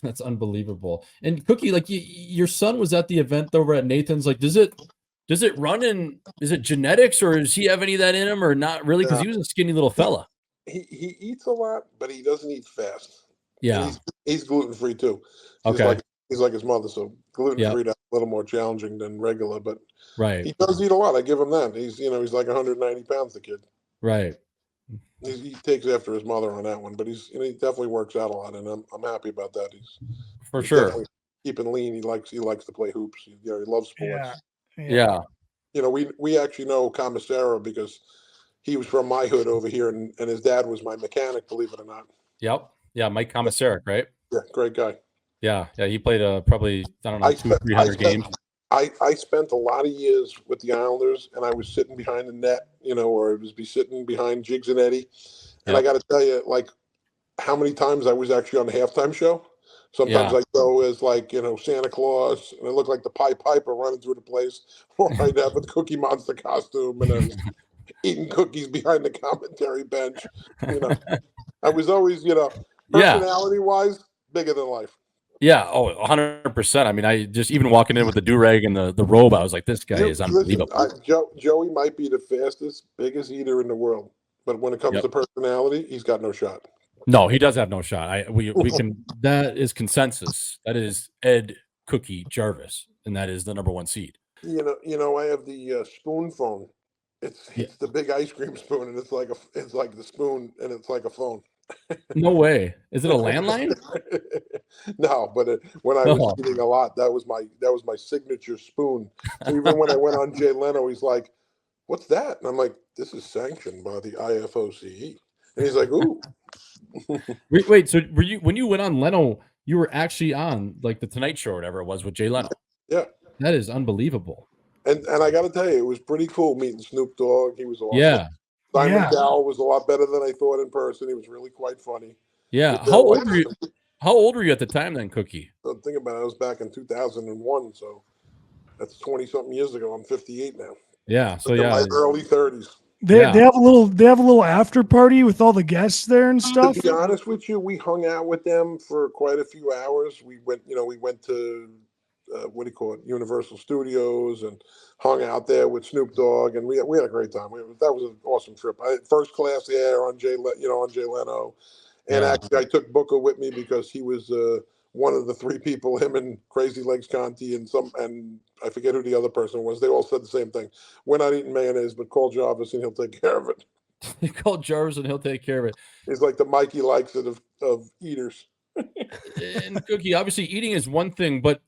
Speaker 7: That's unbelievable. And Cookie, like your son was at the event over at Nathan's. Like, does it run in? Is it genetics, or does he have any of that in him, or not really? Because he was a skinny little fella.
Speaker 6: He eats a lot, but he doesn't eat fast.
Speaker 7: Yeah,
Speaker 6: he's gluten free too.
Speaker 4: Okay,
Speaker 6: he's like his mother, so gluten free is a little more challenging than regular, but
Speaker 7: right,
Speaker 6: he does eat a lot. I give him that. He's like 190 pounds, the kid.
Speaker 7: Right.
Speaker 6: He takes after his mother on that one, but he definitely works out a lot, and I'm happy about that. He's
Speaker 4: sure
Speaker 6: keeping lean. He likes to play hoops. He loves sports.
Speaker 4: Yeah.
Speaker 6: We actually know Commissara because he was from my hood over here, and his dad was my mechanic, believe it or not.
Speaker 4: Yep. Yeah, Mike Commissaric, right?
Speaker 6: Yeah, great guy.
Speaker 4: Yeah. He played probably, I don't know, 200-300 games.
Speaker 6: I spent a lot of years with the Islanders, and I was sitting behind the net, or I was sitting behind Jigs and Eddie. And I got to tell you, like, how many times I was actually on the halftime show. Sometimes I go as like, Santa Claus, and I look like the Pied Piper running through the place, or I'd have a Cookie Monster costume, and I'm eating cookies behind the commentary bench. I was always, personality-wise, bigger than life.
Speaker 4: Yeah, 100%. I mean, I just even walking in with the do-rag and the robe, I was like, this guy is unbelievable.
Speaker 6: Joey might be the fastest, biggest eater in the world, but when it comes to personality, he's got no shot.
Speaker 4: No, he does have no shot. We can. That is consensus. That is Ed Cookie Jarvis, and that is the #1 seed.
Speaker 6: I have the spoon phone. It's the big ice cream spoon, and it's like the spoon, and it's like a phone.
Speaker 4: No way. Is it a landline?
Speaker 6: No, but when I was eating a lot, that was my signature spoon. So even when I went on Jay Leno, he's like, "What's that?" And I'm like, "This is sanctioned by the ifoce." And he's like, "Ooh."
Speaker 4: Wait. So when you went on Leno, you were actually on like the Tonight Show or whatever it was with Jay Leno?
Speaker 6: Yeah,
Speaker 7: that is unbelievable.
Speaker 6: And I got to tell you, it was pretty cool meeting Snoop Dogg. He was awesome.
Speaker 4: Yeah.
Speaker 6: Simon Cowell was a lot better than I thought in person. He was really quite funny.
Speaker 4: Yeah. How old were you at the time then, Cookie?
Speaker 6: So think about it. I was back in 2001, so that's 20-something years ago. I'm 58 now.
Speaker 4: Yeah. So
Speaker 6: my early 30s.
Speaker 5: They have a little after party with all the guests there and stuff.
Speaker 6: To be honest with you, we hung out with them for quite a few hours. We went to what do you call it, Universal Studios, and hung out there with Snoop Dogg, and we had a great time. That was an awesome trip. First class air on Jay Leno, and actually I took Booker with me because he was one of the three people, him and Crazy Legs Conti and I forget who the other person was. They all said the same thing: we're not eating mayonnaise, but call Jarvis and he'll take care of it.
Speaker 7: They call Jarvis and he'll take care of it.
Speaker 6: He's like the Mikey likes it of eaters.
Speaker 7: And Cookie, obviously eating is one thing, but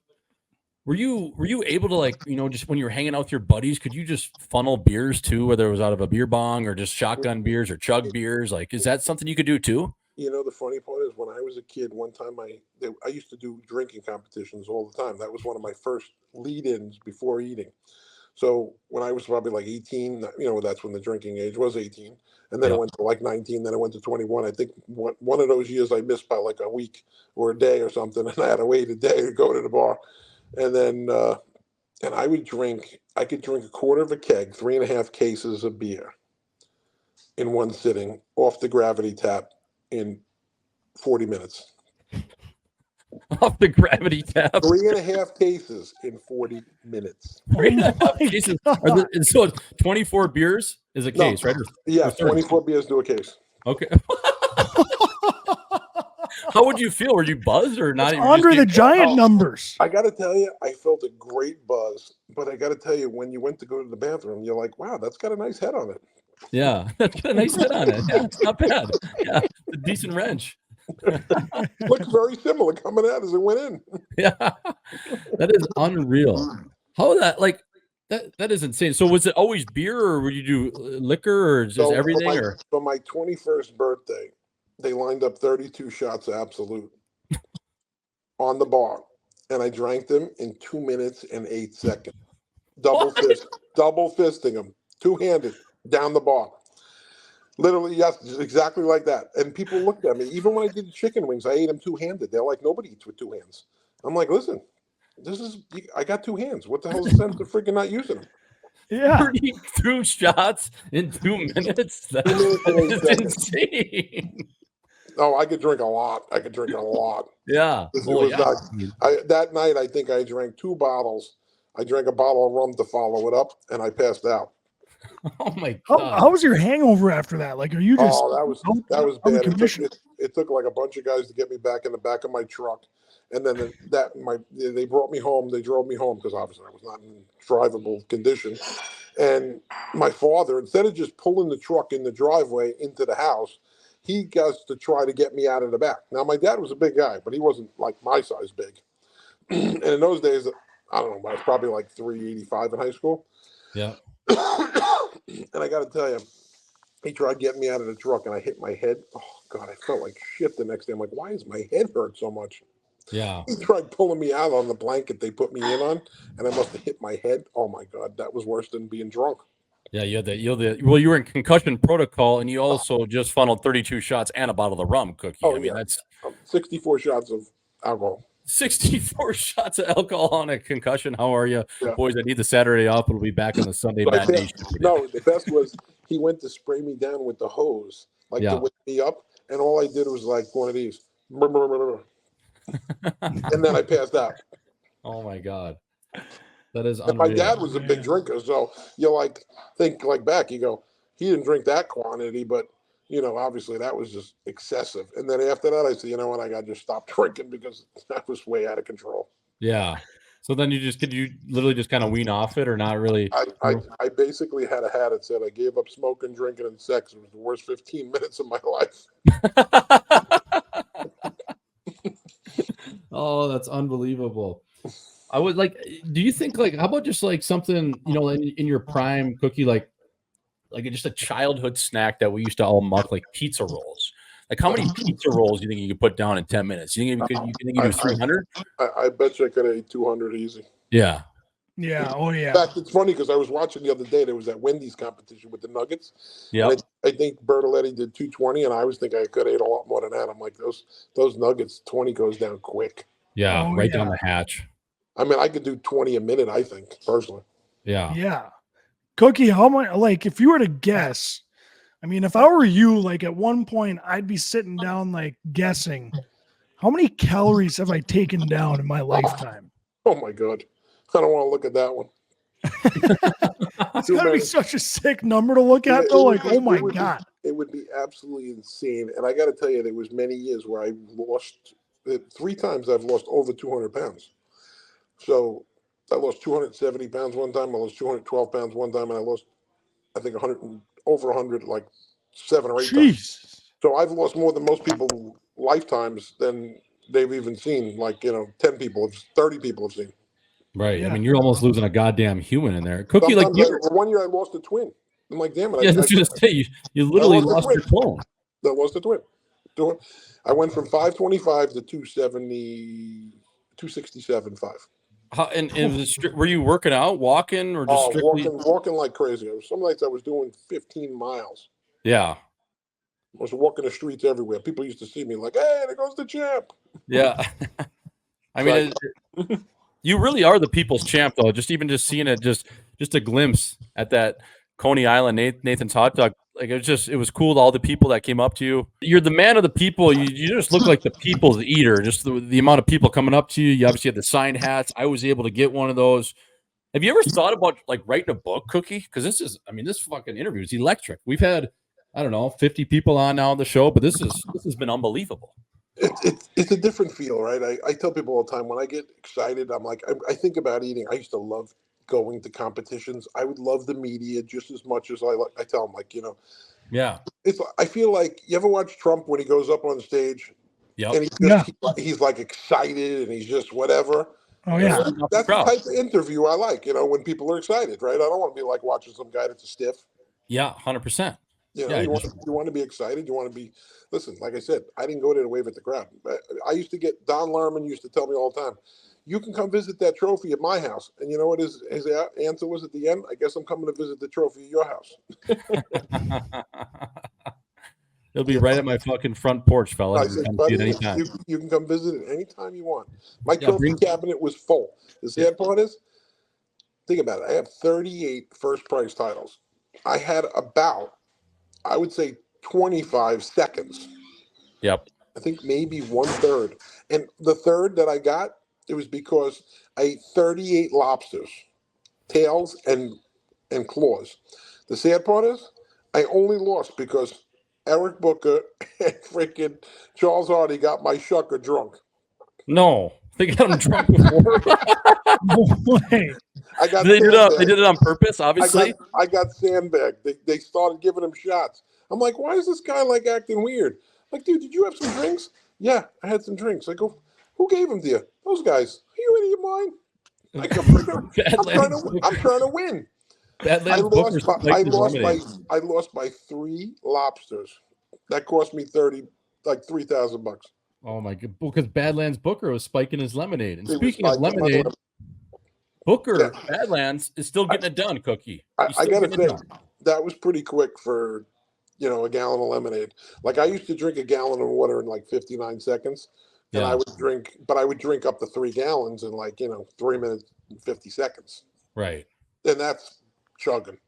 Speaker 7: were you able to, like, just when you were hanging out with your buddies, could you just funnel beers too, whether it was out of a beer bong or just shotgun beers or chug beers? Like, is that something you could do too?
Speaker 6: The funny part is when I was a kid, one time I used to do drinking competitions all the time. That was one of my first lead-ins before eating. So when I was probably like 18, that's when the drinking age was 18. And then I went to like 19, then I went to 21. I think one of those years I missed by like a week or a day or something. And I had to wait a day to go to the bar. And then, and I could drink a quarter of a keg, 3.5 cases of beer in one sitting off the gravity tap in 40 minutes.
Speaker 7: Off the gravity tap.
Speaker 6: 3.5 cases in 40 minutes.
Speaker 7: 3.5 cases. So it's 24 beers is a case, right?
Speaker 6: Yeah, 24 beers to a case.
Speaker 7: Okay. How would you feel? Were you buzzed or not?
Speaker 5: Andre the Giant numbers.
Speaker 6: I got to tell you, I felt a great buzz. But I got to tell you, when you went to go to the bathroom, you're like, wow, that's got a nice head on it.
Speaker 7: Yeah, that's got a nice head on it. Yeah, it's not bad. Yeah, a decent wrench.
Speaker 6: Looks very similar coming out as it went in.
Speaker 7: Yeah, that is unreal. How that is insane. So was it always beer, or would you do liquor, or just everything?
Speaker 6: For my 21st birthday, they lined up 32 shots of Absolute on the bar, and I drank them in 2 minutes and 8 seconds. Double fisting them, two-handed down the bar. Literally, yes, exactly like that. And people looked at me. Even when I did the chicken wings, I ate them two-handed. They're like, nobody eats with two hands. I'm like, listen, I got two hands. What the hell is the sense of freaking not using them?
Speaker 5: Yeah.
Speaker 7: 32 shots in 2 minutes? That is insane.
Speaker 6: Oh, I could drink a lot.
Speaker 7: Yeah.
Speaker 6: That night, I think I drank 2 bottles. I drank a bottle of rum to follow it up, and I passed out.
Speaker 7: Oh my God!
Speaker 5: How was your hangover after that? Like, are you just?
Speaker 6: Oh, that was bad. It took like a bunch of guys to get me back in the back of my truck, and then they brought me home. They drove me home because obviously I was not in drivable condition. And my father, instead of just pulling the truck in the driveway into the house, he got to try to get me out of the back. Now my dad was a big guy, but he wasn't like my size big. And in those days, I don't know, I was probably like 385 in high school.
Speaker 7: Yeah.
Speaker 6: And I got to tell you, he tried getting me out of the truck, and I hit my head. Oh, God, I felt like shit the next day. I'm like, why is my head hurt so much?
Speaker 7: Yeah.
Speaker 6: He tried pulling me out on the blanket they put me in on, and I must have hit my head. Oh, my God, that was worse than being drunk.
Speaker 7: Yeah, you were in concussion protocol, and you also just funneled 32 shots and a bottle of rum, Cookie.
Speaker 6: Oh,
Speaker 7: I mean, that's
Speaker 6: 64 shots of alcohol.
Speaker 7: 64 shots of alcohol on a concussion. How are you?
Speaker 6: Yeah.
Speaker 7: Boys, I need the Saturday off. We'll be back on the Sunday matinee.
Speaker 6: No, the best was he went to spray me down with the hose, to wake me up, and all I did was like one of these. And then I passed out.
Speaker 7: Oh, my God. That is
Speaker 6: unreal. And my dad was a big drinker, so you think back, you go, he didn't drink that quantity, but obviously that was just excessive. And then after that, I said, you know what, I got to just stop drinking because that was way out of control.
Speaker 7: Yeah. So then you literally just kind of wean off it, or not really?
Speaker 6: I basically had a hat that said I gave up smoking, drinking, and sex. It was the worst 15 minutes of my life.
Speaker 7: Oh, that's unbelievable. I would do you think how about just something, in your prime, Cookie, like just a childhood snack that we used to all muck, like pizza rolls? Like, how many pizza rolls do you think you could put down in 10 minutes? You think you do 300?
Speaker 6: I bet you I could have ate 200 easy.
Speaker 7: Yeah.
Speaker 5: Yeah. Oh, yeah.
Speaker 6: In fact, it's funny because I was watching the other day. There was that Wendy's competition with the nuggets.
Speaker 7: Yeah.
Speaker 6: I think Bertoletti did 220, and I was thinking I could have ate a lot more than that. I'm like, those nuggets, 20 goes down quick.
Speaker 7: Yeah, down the hatch.
Speaker 6: I mean, I could do 20 a minute, I think, personally.
Speaker 5: Yeah. Yeah. Cookie, how much, if you were to guess, I mean, if I were you, at one point, I'd be sitting down, guessing, how many calories have I taken down in my lifetime?
Speaker 6: Oh my God. I don't want to look at that one.
Speaker 5: It's gotta be such a sick number to look
Speaker 6: Yeah,
Speaker 5: at,
Speaker 6: it
Speaker 5: though.
Speaker 6: would
Speaker 5: Like,
Speaker 6: be-
Speaker 5: oh my
Speaker 6: it would be-
Speaker 5: God.
Speaker 6: It would be absolutely insane. And I got to tell you, there was many years where I lost 3 times. I've lost over 200 pounds. So I lost 270 pounds one time. I lost 212 pounds one time, and I lost, I think, 100 over 100 like 7 or 8 times.
Speaker 5: Jeez.
Speaker 6: So I've lost more than most people lifetimes than they've even seen. Like 10 people, 30 people have seen.
Speaker 7: Right. I
Speaker 5: Yeah.
Speaker 7: mean, you're almost losing a goddamn human in there. Cookie, like
Speaker 6: Sometimes one year I lost a twin. I'm like, damn it!
Speaker 7: yeah, I was gonna say you literally
Speaker 6: lost a
Speaker 7: lost your clone.
Speaker 6: I lost a twin. I went from 525 to 270, 267, 5.
Speaker 4: How, and were you working out, walking, or just strictly?
Speaker 6: Walking like crazy. Some nights I was doing 15 miles.
Speaker 4: Yeah,
Speaker 6: I was walking the streets everywhere. People used to see me like, hey, there goes the champ.
Speaker 4: yeah. I mean, you really are the people's champ, though. Just seeing it, just a glimpse at that Coney Island Nathan's hot dog. Like it was cool to all the people that came up to you. You're the man of the people. You just look like the people's eater. Just the amount of people coming up to you. You obviously had the signed hats. I was able to get one of those. Have you ever thought about like writing a book, Cookie? Because this fucking interview is electric. We've had, I don't know, 50 people on now on the show, but this has been unbelievable.
Speaker 6: It's a different feel, right? I tell people all the time when I get excited, I'm like, I think about eating. I used to love going to competitions. I would love the media just as much as I tell them, like,
Speaker 4: Yeah.
Speaker 6: I feel like, you ever watch Trump when he goes up on stage?
Speaker 4: Yep.
Speaker 6: And he's like excited and he's just whatever.
Speaker 5: Oh yeah.
Speaker 6: That's the type of interview I like, when people are excited, right? I don't want to be like watching some guy that's a stiff.
Speaker 4: Yeah, 100%.
Speaker 6: You want to be excited. You want to be, listen, like I said, I didn't go there to wave at the crowd. I used to get, Don Lerman used to tell me all the time, you can come visit that trophy at my house. And you know what his answer was at the end? I guess I'm coming to visit the trophy at your house.
Speaker 4: It'll be right at my fucking front porch, fella.
Speaker 6: I said, buddy, you can come visit it anytime you want. My trophy cabinet was full. The sad part is, think about it. I have 38 first prize titles. I had about, I would say, 25 seconds.
Speaker 4: Yep.
Speaker 6: I think maybe 1/3. And the third that I got, it was because I ate 38 lobsters, tails and claws. The sad part is, I only lost because Eric Booker and freaking Charles Hardy got my shucker drunk.
Speaker 4: No, they got him drunk before.
Speaker 5: No way.
Speaker 4: They did it on purpose, obviously.
Speaker 6: I got sandbagged. They started giving him shots. I'm like, why is this guy like acting weird? Like, dude, did you have some drinks? Yeah, I had some drinks. I go, who gave them to you? Those guys. Are you out of your mind? I'm trying to win. I lost by 3 lobsters. That cost me $3,000.
Speaker 7: Oh my god! Because Badlands Booker was spiking his lemonade. And
Speaker 6: He was
Speaker 7: speaking of
Speaker 6: spiking my
Speaker 7: lemonade,
Speaker 4: Booker Badlands is still getting it done, Cookie.
Speaker 6: I gotta say, that was pretty quick for a gallon of lemonade. Like I used to drink a gallon of water in like 59 seconds. And I would drink up to 3 gallons in 3 minutes and 50 seconds.
Speaker 7: right?
Speaker 6: And that's chugging.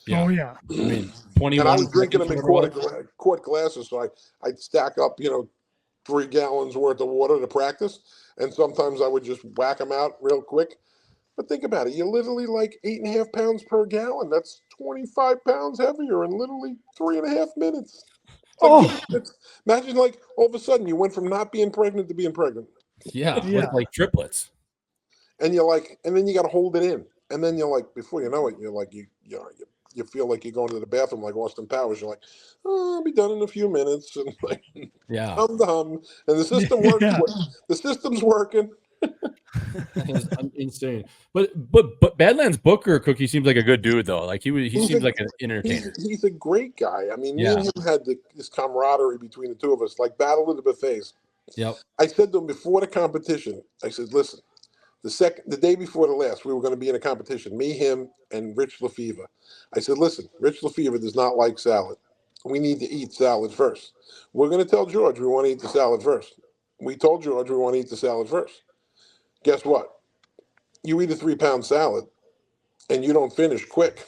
Speaker 7: Yeah.
Speaker 5: Oh yeah.
Speaker 7: I mean, 21.
Speaker 6: And I was drinking them in quart glasses, so I'd stack up 3 gallons worth of water to practice, and sometimes I would just whack them out real quick. But think about it, you're literally like 8.5 pounds per gallon. That's 25 pounds heavier in literally 3.5 minutes. Imagine all of a sudden you went from not being pregnant to being pregnant.
Speaker 7: Yeah.
Speaker 4: With like triplets.
Speaker 6: And and then you got to hold it in. And then you're like, before you know it, you're like, you feel like you're going to the bathroom like Austin Powers. You're like, oh, I'll be done in a few minutes. And
Speaker 7: Yeah.
Speaker 6: hum. And the system works.
Speaker 5: Yeah.
Speaker 6: The system's working.
Speaker 7: Insane.
Speaker 4: But Badlands Booker, Cookie, seems like a good dude though. Like he seems like an entertainer.
Speaker 6: He's a great guy. I mean, me and him had this camaraderie between the two of us, like battle of the buffets.
Speaker 7: Yep.
Speaker 6: I said to him before the competition, I said, listen, the day before the last, we were going to be in a competition, me, him, and Rich Lefevre. I said, listen, Rich Lefevre does not like salad. We need to eat salad first. We're going to tell George we want to eat the salad first. We told George we want to eat the salad first. Guess what? You eat a 3-pound salad and you don't finish quick,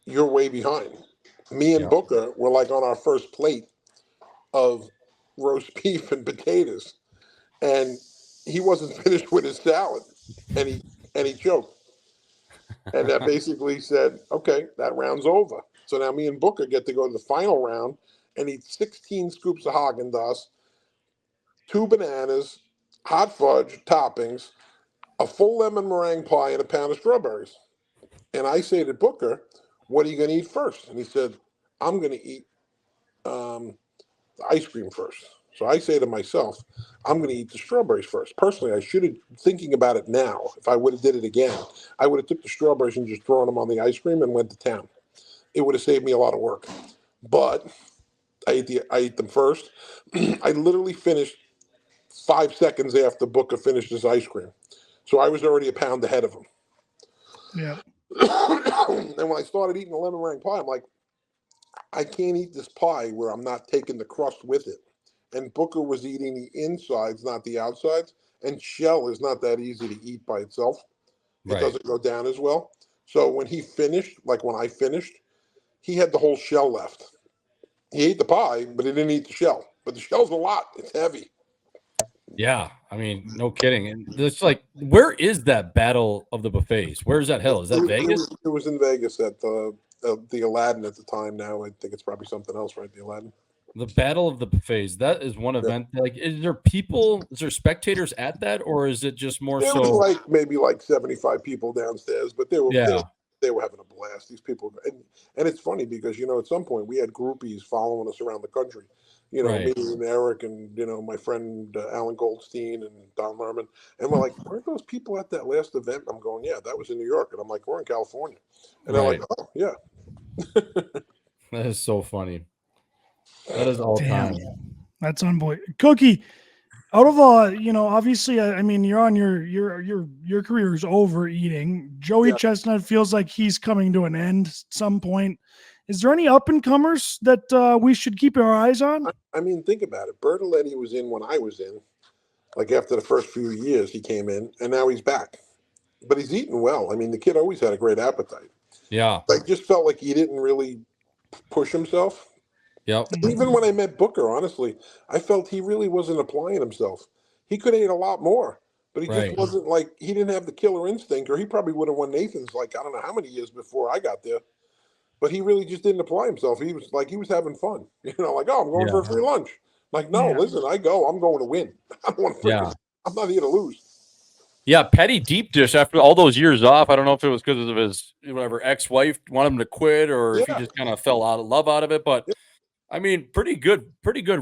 Speaker 6: you're way behind. Me and Booker were like on our first plate of roast beef and potatoes, and he wasn't finished with his salad. and he choked. And that basically said, okay, that round's over. So now me and Booker get to go to the final round and eat 16 scoops of Haagen-Dazs, 2 bananas, hot fudge toppings, a full lemon meringue pie, and a pound of strawberries. And I say to Booker, what are you going to eat first? And he said, I'm going to eat the ice cream first. So I say to myself, I'm going to eat the strawberries first. Personally, I should have, thinking about it now, if I would have did it again, I would have took the strawberries and just thrown them on the ice cream and went to town. It would have saved me a lot of work. But I ate them first. I literally finished 5 seconds after Booker finished his ice cream. So I was already a pound ahead of him.
Speaker 5: Yeah.
Speaker 6: And when I started eating the lemon meringue pie, I'm like, I can't eat this pie where I'm not taking the crust with it. And Booker was eating the insides, not the outsides. And shell is not that easy to eat by itself. It
Speaker 7: Right.
Speaker 6: doesn't go down as well. So when he finished, like when I finished, he had the whole shell left. He ate the pie, but he didn't eat the shell. But the shell's a lot. It's heavy.
Speaker 7: Yeah, I mean, no kidding. And it's like, where is that Battle of the Buffets? Where's that hell? Is that Vegas?
Speaker 6: It was in Vegas at the Aladdin at the time. Now I think it's probably something else, right? The Aladdin.
Speaker 7: The Battle of the Buffets. That is one
Speaker 6: Yeah.
Speaker 7: event. Like, is there spectators at that, or is it just more
Speaker 6: There was
Speaker 7: so?
Speaker 6: like maybe like 75 people downstairs, but they were
Speaker 7: Yeah.
Speaker 6: they were having a blast. These people, and it's funny because at some point we had groupies following us around the country.
Speaker 7: Right.
Speaker 6: Me and Eric and my friend Alan Goldstein and Don Lerman, and we're like, weren't those people at that last event? I'm going, yeah, that was in New York, and I'm like, we're in California, and they're like,
Speaker 7: Right.
Speaker 6: oh yeah.
Speaker 7: That is so funny. That is all
Speaker 5: Damn.
Speaker 7: time.
Speaker 5: That's unbelievable. Cookie, out of obviously, I mean, you're on your career is over eating. Joey
Speaker 6: Yeah.
Speaker 5: Chestnut feels like he's coming to an end at some point. Is there any up and comers that we should keep our eyes on?
Speaker 6: I mean, think about it. Bertoletti was in when I was in. Like after the first few years, he came in, and now he's back. But he's eating well. I mean, the kid always had a great appetite.
Speaker 7: Yeah.
Speaker 6: I just felt like he didn't really push himself.
Speaker 7: Yep.
Speaker 6: Even when I met Booker, honestly, I felt he really wasn't applying himself. He could have ate a lot more, but he
Speaker 7: Right.
Speaker 6: just wasn't like, he didn't have the killer instinct, or he probably would have won Nathan's like, I don't know how many years before I got there. But he really just didn't apply himself. He was having fun. Like, oh, I'm going for a free lunch. Like, no,
Speaker 5: Yeah.
Speaker 6: listen, I'm going to win. I'm not here to lose.
Speaker 4: Yeah, petty deep dish after all those years off. I don't know if it was because of his ex-wife wanted him to quit, or if he
Speaker 6: Yeah.
Speaker 4: just kind of fell out of love out of it. But
Speaker 6: Yeah.
Speaker 4: I mean, pretty good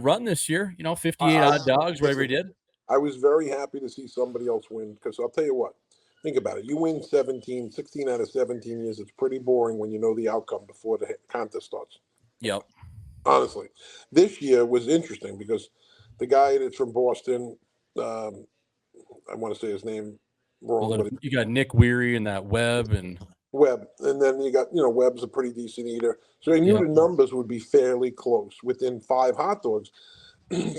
Speaker 4: run this year. 58 odd dogs, whatever he did.
Speaker 6: I was very happy to see somebody else win, because I'll tell you what, think about it. You win 16 out of 17 years. It's pretty boring when you know the outcome before the contest starts.
Speaker 4: Yep.
Speaker 6: Honestly, this year was interesting because the guy that's from Boston, I want to say his name wrong,
Speaker 4: Well,
Speaker 6: but
Speaker 4: you got Nick Weary and that Webb and
Speaker 6: Webb, and then you got Webb's a pretty decent eater, so I knew
Speaker 7: Yep.
Speaker 6: the numbers would be fairly close within 5 hot dogs.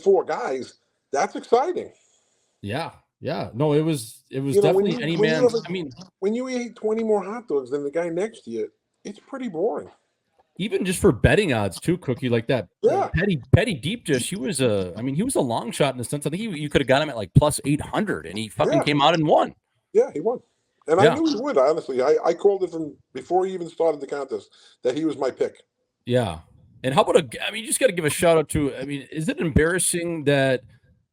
Speaker 6: 4 guys, that's exciting.
Speaker 7: Yeah. Yeah. No, it was
Speaker 6: when
Speaker 7: definitely
Speaker 6: you-
Speaker 7: any
Speaker 6: when you
Speaker 7: man's.
Speaker 6: have a-
Speaker 7: I mean,
Speaker 6: When you eat 20 more hot dogs than the guy next to you, it's pretty boring.
Speaker 7: even just for betting odds too, Cookie, like that.
Speaker 6: Yeah.
Speaker 7: Petty deep dish. He was a long shot in the sense. I think you could have got him at like plus 800, and he fucking
Speaker 6: Yeah.
Speaker 7: came out and won.
Speaker 6: Yeah, he won. And
Speaker 7: Yeah.
Speaker 6: I knew he would, honestly. I called it from before he even started the contest that he was my pick.
Speaker 7: Yeah. And how about you just got to give a shout out to, is it embarrassing that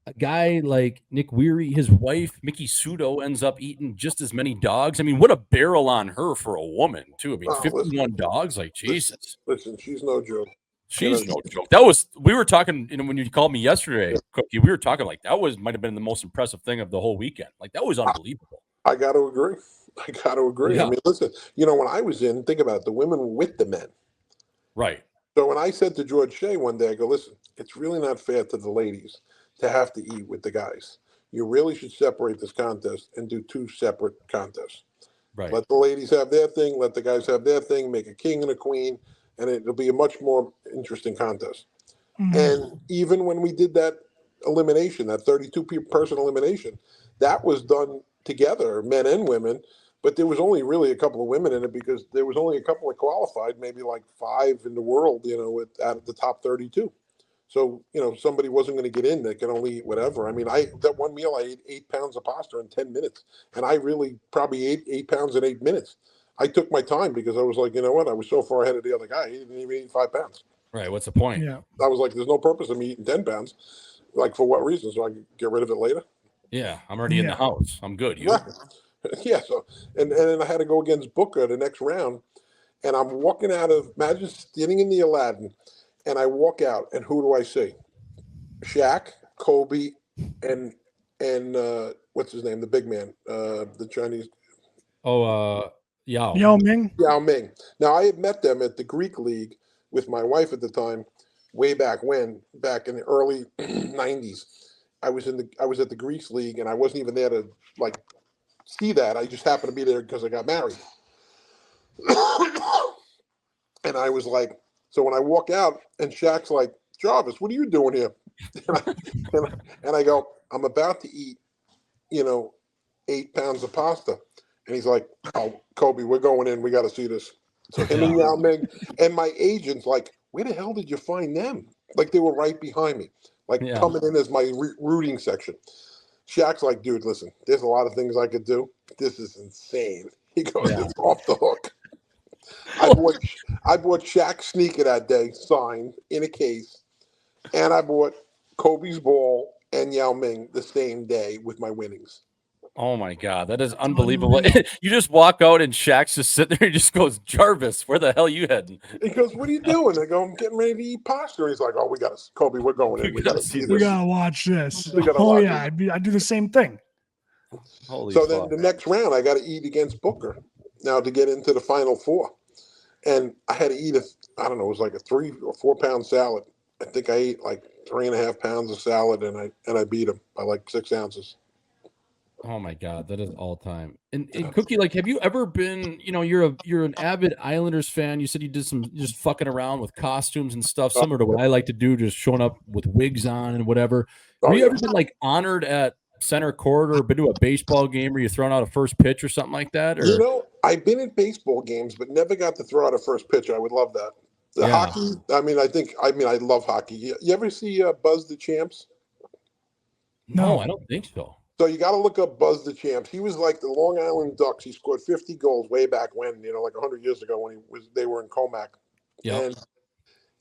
Speaker 7: a guy like Nick Weary, his wife, Mickey Sudo, ends up eating just as many dogs? I mean, what a barrel on her for a woman, too. I mean,
Speaker 6: Oh,
Speaker 7: 51 dogs, like, Jesus.
Speaker 6: Listen, she's no joke.
Speaker 4: she's
Speaker 6: Yeah.
Speaker 4: no joke. We were talking, when you called me yesterday, Cookie, we were talking like that might have been the most impressive thing of the whole weekend. Like that was unbelievable.
Speaker 6: I got to agree.
Speaker 7: Yeah.
Speaker 6: I mean, listen, when I was in, think about it, the women were with the men.
Speaker 4: Right.
Speaker 6: So when I said to George Shea one day, I go, listen, it's really not fair to the ladies to have to eat with the guys. You really should separate this contest and do 2 separate contests.
Speaker 4: Right.
Speaker 6: Let the ladies have their thing, let the guys have their thing, make a king and a queen, and it'll be a much more interesting contest.
Speaker 5: Mhm.
Speaker 6: And even when we did that elimination, that 32-person elimination, that was done together, men and women, but there was only really a couple of women in it because there was only a couple that qualified, maybe like 5 in the world, out of the top 32. So, somebody wasn't going to get in that could only eat whatever. I mean, that one meal, I ate 8 pounds of pasta in 10 minutes. And I really probably ate 8 pounds in 8 minutes. I took my time because I was like, you know what? I was so far ahead of the other guy. He didn't even eat 5 pounds.
Speaker 4: Right. What's the point?
Speaker 5: Yeah.
Speaker 6: I was like, there's no purpose of me eating 10 pounds. Like, for what reason? So I could get rid of it later?
Speaker 4: Yeah. I'm already in the house. I'm good. You?
Speaker 6: Right. Yeah. So, and then I had to go against Booker the next round. And I'm walking out of, imagine sitting in the Aladdin. And I walk out, and who do I see? Shaq, Kobe, and what's his name? The big man, the Chinese.
Speaker 7: Oh, Yao.
Speaker 5: Yao Ming.
Speaker 6: Yao Ming. Now, I had met them at the Greek League with my wife at the time, way back when, back in the early 90s. I was at the Greek League, and I wasn't even there to see that. I just happened to be there because I got married. And I was like, so when I walk out, and Shaq's like, Jarvis, what are you doing here? And I go, I'm about to eat, 8 pounds of pasta. And he's like, oh, Kobe, we're going in. We got to see this. So him and Yao Ming, and my agent's like, where the hell did you find them? Like, they were right behind me, coming in as my rooting section. Shaq's like, dude, listen, there's a lot of things I could do. This is insane. He goes, it's off the hook. I bought Shaq's sneaker that day, signed in a case, and I bought Kobe's ball and Yao Ming the same day with my winnings.
Speaker 4: Oh my God, that is unbelievable. You just walk out and Shaq's just sitting there. He just goes, Jarvis, where the hell are you heading?
Speaker 6: He goes, what are you doing? I go, I'm getting ready to eat pasta. He's like, oh, we got to, Kobe, we're going in. We got to see this.
Speaker 5: We gotta watch this. I do the same thing.
Speaker 4: Holy
Speaker 6: so
Speaker 4: fuck.
Speaker 6: then the next round, I got to eat against Booker now to get into the Final Four. And I had to eat it was like a 3 or 4 pound salad. I think I ate like 3.5 pounds of salad, and I beat him by like 6 ounces.
Speaker 7: Oh my God, that is all time. And Cookie, have you ever been? You're an avid Islanders fan. You said you did some just fucking around with costumes and stuff, similar to what I like to do, just showing up with wigs on and whatever. Have you ever been honored at center court or been to a baseball game where you thrown out a first pitch or something like that? Or
Speaker 6: I've been at baseball games, but never got to throw out a first pitch. I would love that. Hockey. I love hockey. You ever see Buzz the Champs?
Speaker 7: No, I don't think so.
Speaker 6: So you got to look up Buzz the Champs. He was like the Long Island Ducks. He scored 50 goals way back when, like 100 years ago when they were in Comac.
Speaker 7: Yeah.
Speaker 6: And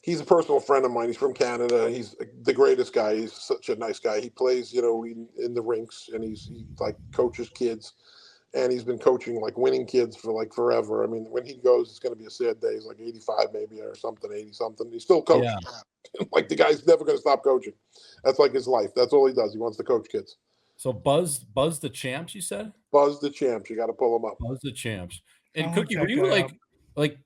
Speaker 6: he's a personal friend of mine. He's from Canada. He's the greatest guy. He's such a nice guy. He plays, in the rinks, and he coaches kids. And he's been coaching winning kids for forever. I mean, when he goes, it's going to be a sad day. He's 85 maybe or something, 80 something. He's still coaching. Yeah. The guy's never going to stop coaching. That's his life. That's all he does. He wants to coach kids.
Speaker 7: So Buzz the Champs, you said?
Speaker 6: Buzz the Champs. You got to pull him up.
Speaker 7: Buzz the Champs. And Cookie, were you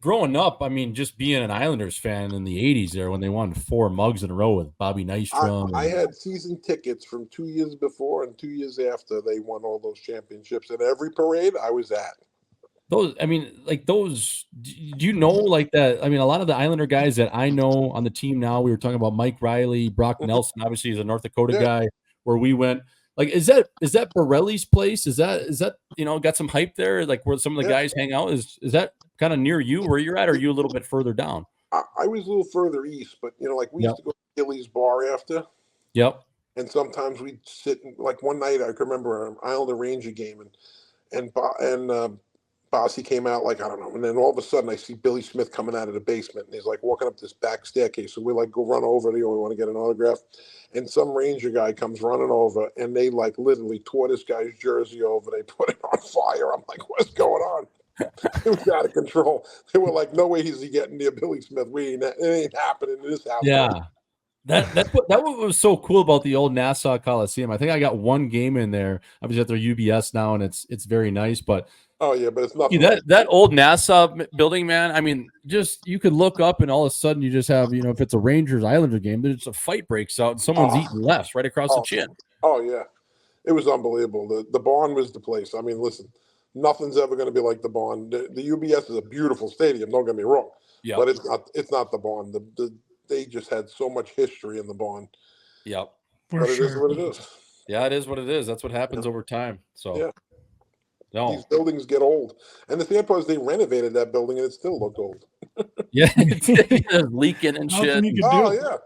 Speaker 7: growing up? I mean, just being an Islanders fan in the '80s there when they won 4 mugs in a row with Bobby Nystrom.
Speaker 6: I had season tickets from 2 years before and 2 years after they won all those championships, and every parade I was at.
Speaker 7: Those, do you know that? I mean, a lot of the Islander guys that I know on the team now, we were talking about Mike Riley, Brock Nelson, obviously he's a North Dakota guy where we went. Is that Borelli's place? Is that got some hype there? Where some of the guys hang out? Is that kind of near you where you're at, or are you a little bit further down?
Speaker 6: I was a little further east, but we used to go to Gilly's bar after.
Speaker 7: Yep.
Speaker 6: And sometimes we'd sit one night I can remember an Islander Ranger game and Bossy came out I don't know, and then all of a sudden I see Billy Smith coming out of the basement, and he's walking up this back staircase. So we go run over there. We want to get an autograph, and some Ranger guy comes running over, and they literally tore this guy's jersey over. They put it on fire. I'm like, what's going on? It was out of control. They were like, no way is he getting near Billy Smith. It ain't happening in this house.
Speaker 7: Yeah. That's what was so cool about the old Nassau Coliseum. I think I got one game in there. I was at their UBS now, and it's very nice, but
Speaker 6: oh yeah, but it's nothing.
Speaker 4: That old Nassau building, man. I mean, just you could look up and all of a sudden you just have, if it's a Rangers Islander game, there's a fight breaks out and someone's eating lefts right across the chin.
Speaker 6: Oh yeah, it was unbelievable. The barn was the place. I mean, listen, nothing's ever going to be like the barn. The UBS is a beautiful stadium. Don't get me wrong. Yeah, but it's not the barn. They just had so much history in the barn.
Speaker 4: Yep.
Speaker 6: But it is what it is.
Speaker 4: Yeah, it is what it is. That's what happens over time. So
Speaker 6: yeah.
Speaker 4: No.
Speaker 6: These buildings get old. And the sad part is they renovated that building and it still looked old.
Speaker 4: Yeah. Leaking and shit.
Speaker 6: Oh, yeah.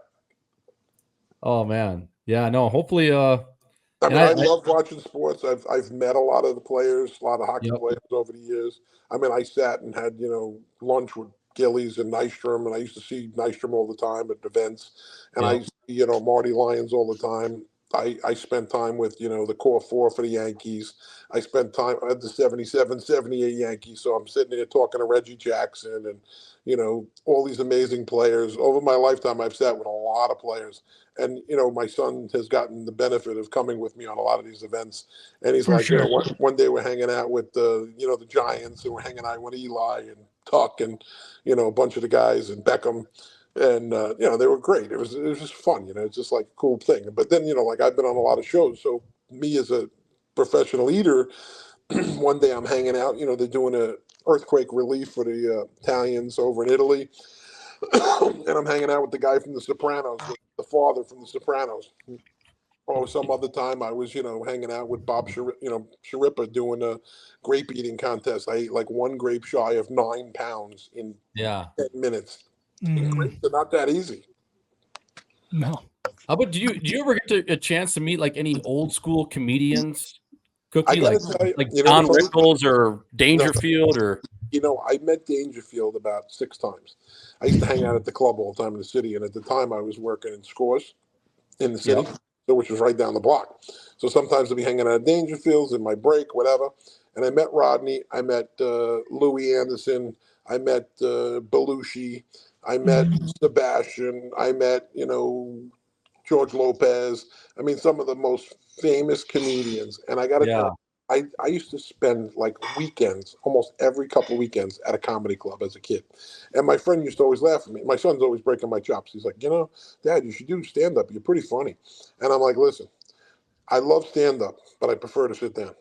Speaker 7: Oh man. Yeah, no, hopefully
Speaker 6: I
Speaker 7: and
Speaker 6: mean, I love watching sports. I've met a lot of the players, a lot of hockey
Speaker 7: yep.
Speaker 6: players over the years. I mean, I sat and had lunch with Gillies and Nystrom, and I used to see Nystrom all the time at events, and I
Speaker 7: Yep.
Speaker 6: used to see Marty Lyons all the time. I spent time with the core four for the Yankees. I spent time at the 77, 78 Yankees. So I'm sitting there talking to Reggie Jackson and all these amazing players. Over my lifetime, I've sat with a lot of players. And my son has gotten the benefit of coming with me on a lot of these events. And he's
Speaker 5: For
Speaker 6: like,
Speaker 5: sure.
Speaker 6: one day we're hanging out with the Giants, and we're hanging out with Eli and Tuck and a bunch of the guys and Beckham, and they were great. It was just fun. It's just like a cool thing. But then like I've been on a lot of shows, so me as a professional eater, one day I'm hanging out. They're doing a earthquake relief for the Italians over in Italy. And I'm hanging out with the guy from The Sopranos, the father from The Sopranos. Or some other time I was, hanging out with Bob Sharippa doing a grape eating contest. I ate like one grape shy of 9 pounds in
Speaker 7: Yeah.
Speaker 6: 10 minutes.
Speaker 5: Mm,
Speaker 6: Grapes are not that easy.
Speaker 5: no.
Speaker 7: How about do you ever get a chance to meet like any old school comedians?
Speaker 6: I
Speaker 7: Cookie,
Speaker 6: gotta
Speaker 7: like
Speaker 6: tell you,
Speaker 7: like
Speaker 6: you know,
Speaker 7: Don
Speaker 6: the funny-
Speaker 7: Rickles or Dangerfield or
Speaker 6: I met Dangerfield about 6 times. I used to hang out at the club all the time in the city, and at the time I was working in Scores in the city, which was right down the block. So sometimes I'd be hanging out at Dangerfield's in my break, whatever. And I met Rodney, I met Louis Anderson, I met Belushi, I met Sebastian, I met George Lopez. I mean, some of the most famous comedians. And I got to tell you, I used to spend like weekends, almost every couple of weekends at a comedy club as a kid. And my friend used to always laugh at me. My son's always breaking my chops. He's like, Dad, you should do stand up. You're pretty funny. And I'm like, listen, I love stand up, but I prefer to sit down.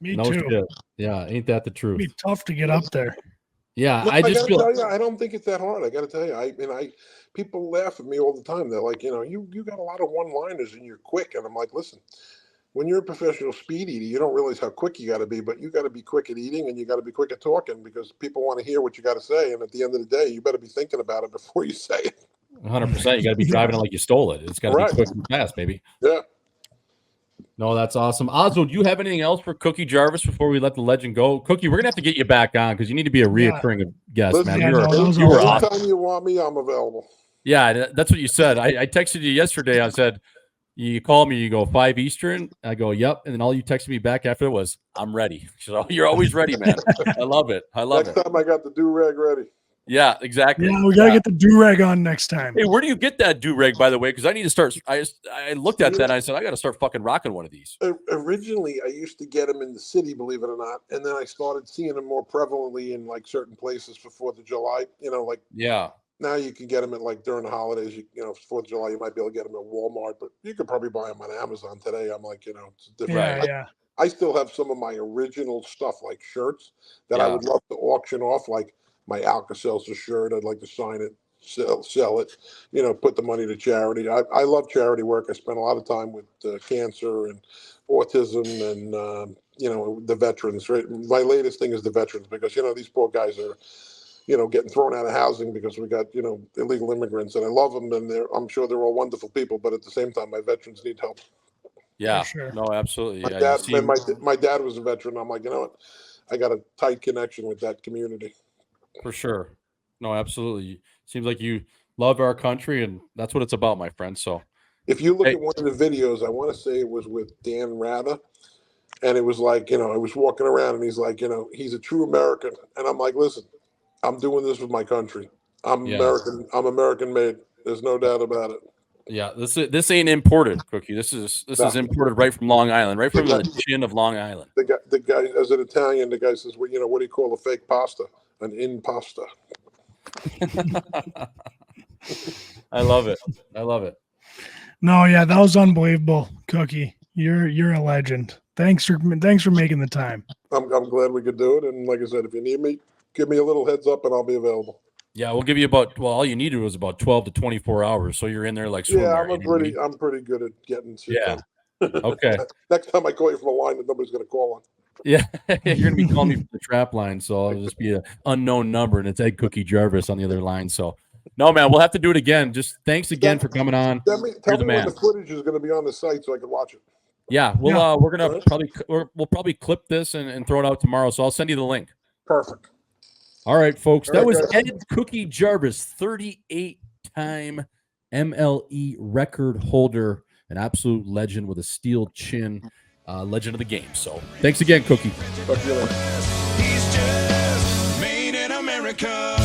Speaker 5: Me
Speaker 7: no
Speaker 5: too.
Speaker 7: shit. Yeah, ain't that the
Speaker 5: It'd
Speaker 7: truth?
Speaker 5: be tough to get up there.
Speaker 7: Yeah,
Speaker 6: No,
Speaker 7: I just
Speaker 6: gotta
Speaker 7: feel
Speaker 6: tell you, I don't think it's that hard. I got to tell you, people laugh at me all the time. They're like, you got a lot of one-liners and you're quick. And I'm like, listen, when you're a professional speed eater, you don't realize how quick you got to be, but you got to be quick at eating and you got to be quick at talking because people want to hear what you got to say. And at the end of the day, you better be thinking about it before you say it.
Speaker 7: 100%. You got to be driving it like you stole it. It's got to
Speaker 6: Right.
Speaker 7: be quick and fast, baby.
Speaker 6: Yeah.
Speaker 7: No, that's awesome. Oswald, do you have anything else for Cookie Jarvis before we let the legend go? Cookie, we're gonna have to get you back on because you need to be a reoccurring guest,
Speaker 6: Listen,
Speaker 7: man.
Speaker 5: yeah,
Speaker 7: You were
Speaker 5: awesome.
Speaker 7: awesome.
Speaker 6: Anytime you want me, I'm available.
Speaker 7: Yeah, that's what you said. I texted you yesterday. I said, you called me, you go 5 Eastern. I go, yep. And then all you texted me back after was, I'm ready. So you're always ready, man. I love it. I love
Speaker 6: Next
Speaker 7: it.
Speaker 6: time I got the do-rag ready.
Speaker 7: Yeah, exactly.
Speaker 5: Yeah, we gotta get the do-rag on next time.
Speaker 4: Hey, where do you get that do-rag, by the way? Because I need to start. I looked at that and I said, I got to start fucking rocking one of these.
Speaker 6: Originally, I used to get them in the city, believe it or not, and then I started seeing them more prevalently in like certain places for 4th of July. Like
Speaker 4: Yeah.
Speaker 6: now you can get them at like during the holidays. For 4th of July, you might be able to get them at Walmart, but you could probably buy them on Amazon today. I'm like, it's different.
Speaker 5: Yeah, yeah.
Speaker 6: I still have some of my original stuff, like shirts, that I would love to auction off, like my Alka-Seltzer shirt. I'd like to sign it, sell it, put the money to charity. I love charity work. I spend a lot of time with cancer and autism and, the veterans. Right? My latest thing is the veterans because, these poor guys are, getting thrown out of housing because we got, illegal immigrants. And I love them, and I'm sure they're all wonderful people. But at the same time, my veterans need help.
Speaker 4: Yeah.
Speaker 5: For sure.
Speaker 4: No, absolutely.
Speaker 6: My
Speaker 4: Yeah.
Speaker 6: dad, and my dad was a veteran. I'm like, you know what? I got a tight connection with that community.
Speaker 4: For sure. No, absolutely. Seems like you love our country, and that's what it's about, my friend. So,
Speaker 6: If you look
Speaker 4: Hey.
Speaker 6: at one of the videos, I want to say it was with Dan Rather, and it was like, I was walking around and he's like, he's a true American. And I'm like, listen, I'm doing this with my country. I'm
Speaker 4: Yeah.
Speaker 6: American. I'm American made. There's no doubt about it.
Speaker 4: yeah, this ain't imported, Cookie. This is imported right from Long Island, right from the chin of Long Island.
Speaker 6: The guy, as an Italian, the guy says, well, what do you call a fake pasta? An impasta.
Speaker 4: I love it. I love it.
Speaker 5: No, yeah, that was unbelievable, Cookie. You're a legend. Thanks for making the time.
Speaker 6: I'm glad we could do it. And like I said, if you need me, give me a little heads up and I'll be available.
Speaker 4: Yeah, we'll give you all you needed was about 12 to 24 hours. So you're in there like swim
Speaker 6: Yeah,
Speaker 4: there,
Speaker 6: I'm pretty good at getting shit
Speaker 4: Yeah.
Speaker 6: done.
Speaker 4: Okay.
Speaker 6: Next time I call you from a line that nobody's going to call on.
Speaker 4: Yeah, you're gonna be calling me from the trap line, so I'll just be an unknown number, and it's Ed Cookie Jarvis on the other line. So No, man, we'll have to do it again. Just thanks again for coming on.
Speaker 6: Tell
Speaker 4: You're
Speaker 6: me
Speaker 4: the
Speaker 6: when
Speaker 4: man.
Speaker 6: the footage is going to be on the site so I can watch it.
Speaker 4: Yeah, we'll
Speaker 5: Yeah.
Speaker 4: we're gonna
Speaker 6: Alright.
Speaker 4: we'll probably clip this and throw it out tomorrow. So I'll send you the link.
Speaker 6: Perfect.
Speaker 4: All right, folks.
Speaker 6: All
Speaker 4: That
Speaker 6: right,
Speaker 4: was
Speaker 6: guys.
Speaker 4: Ed Cookie Jarvis, 38-time MLE record holder, an absolute legend with a steel chin, legend of the game. So thanks again, Cookie.
Speaker 6: Talk to you later.
Speaker 3: He's just made in America.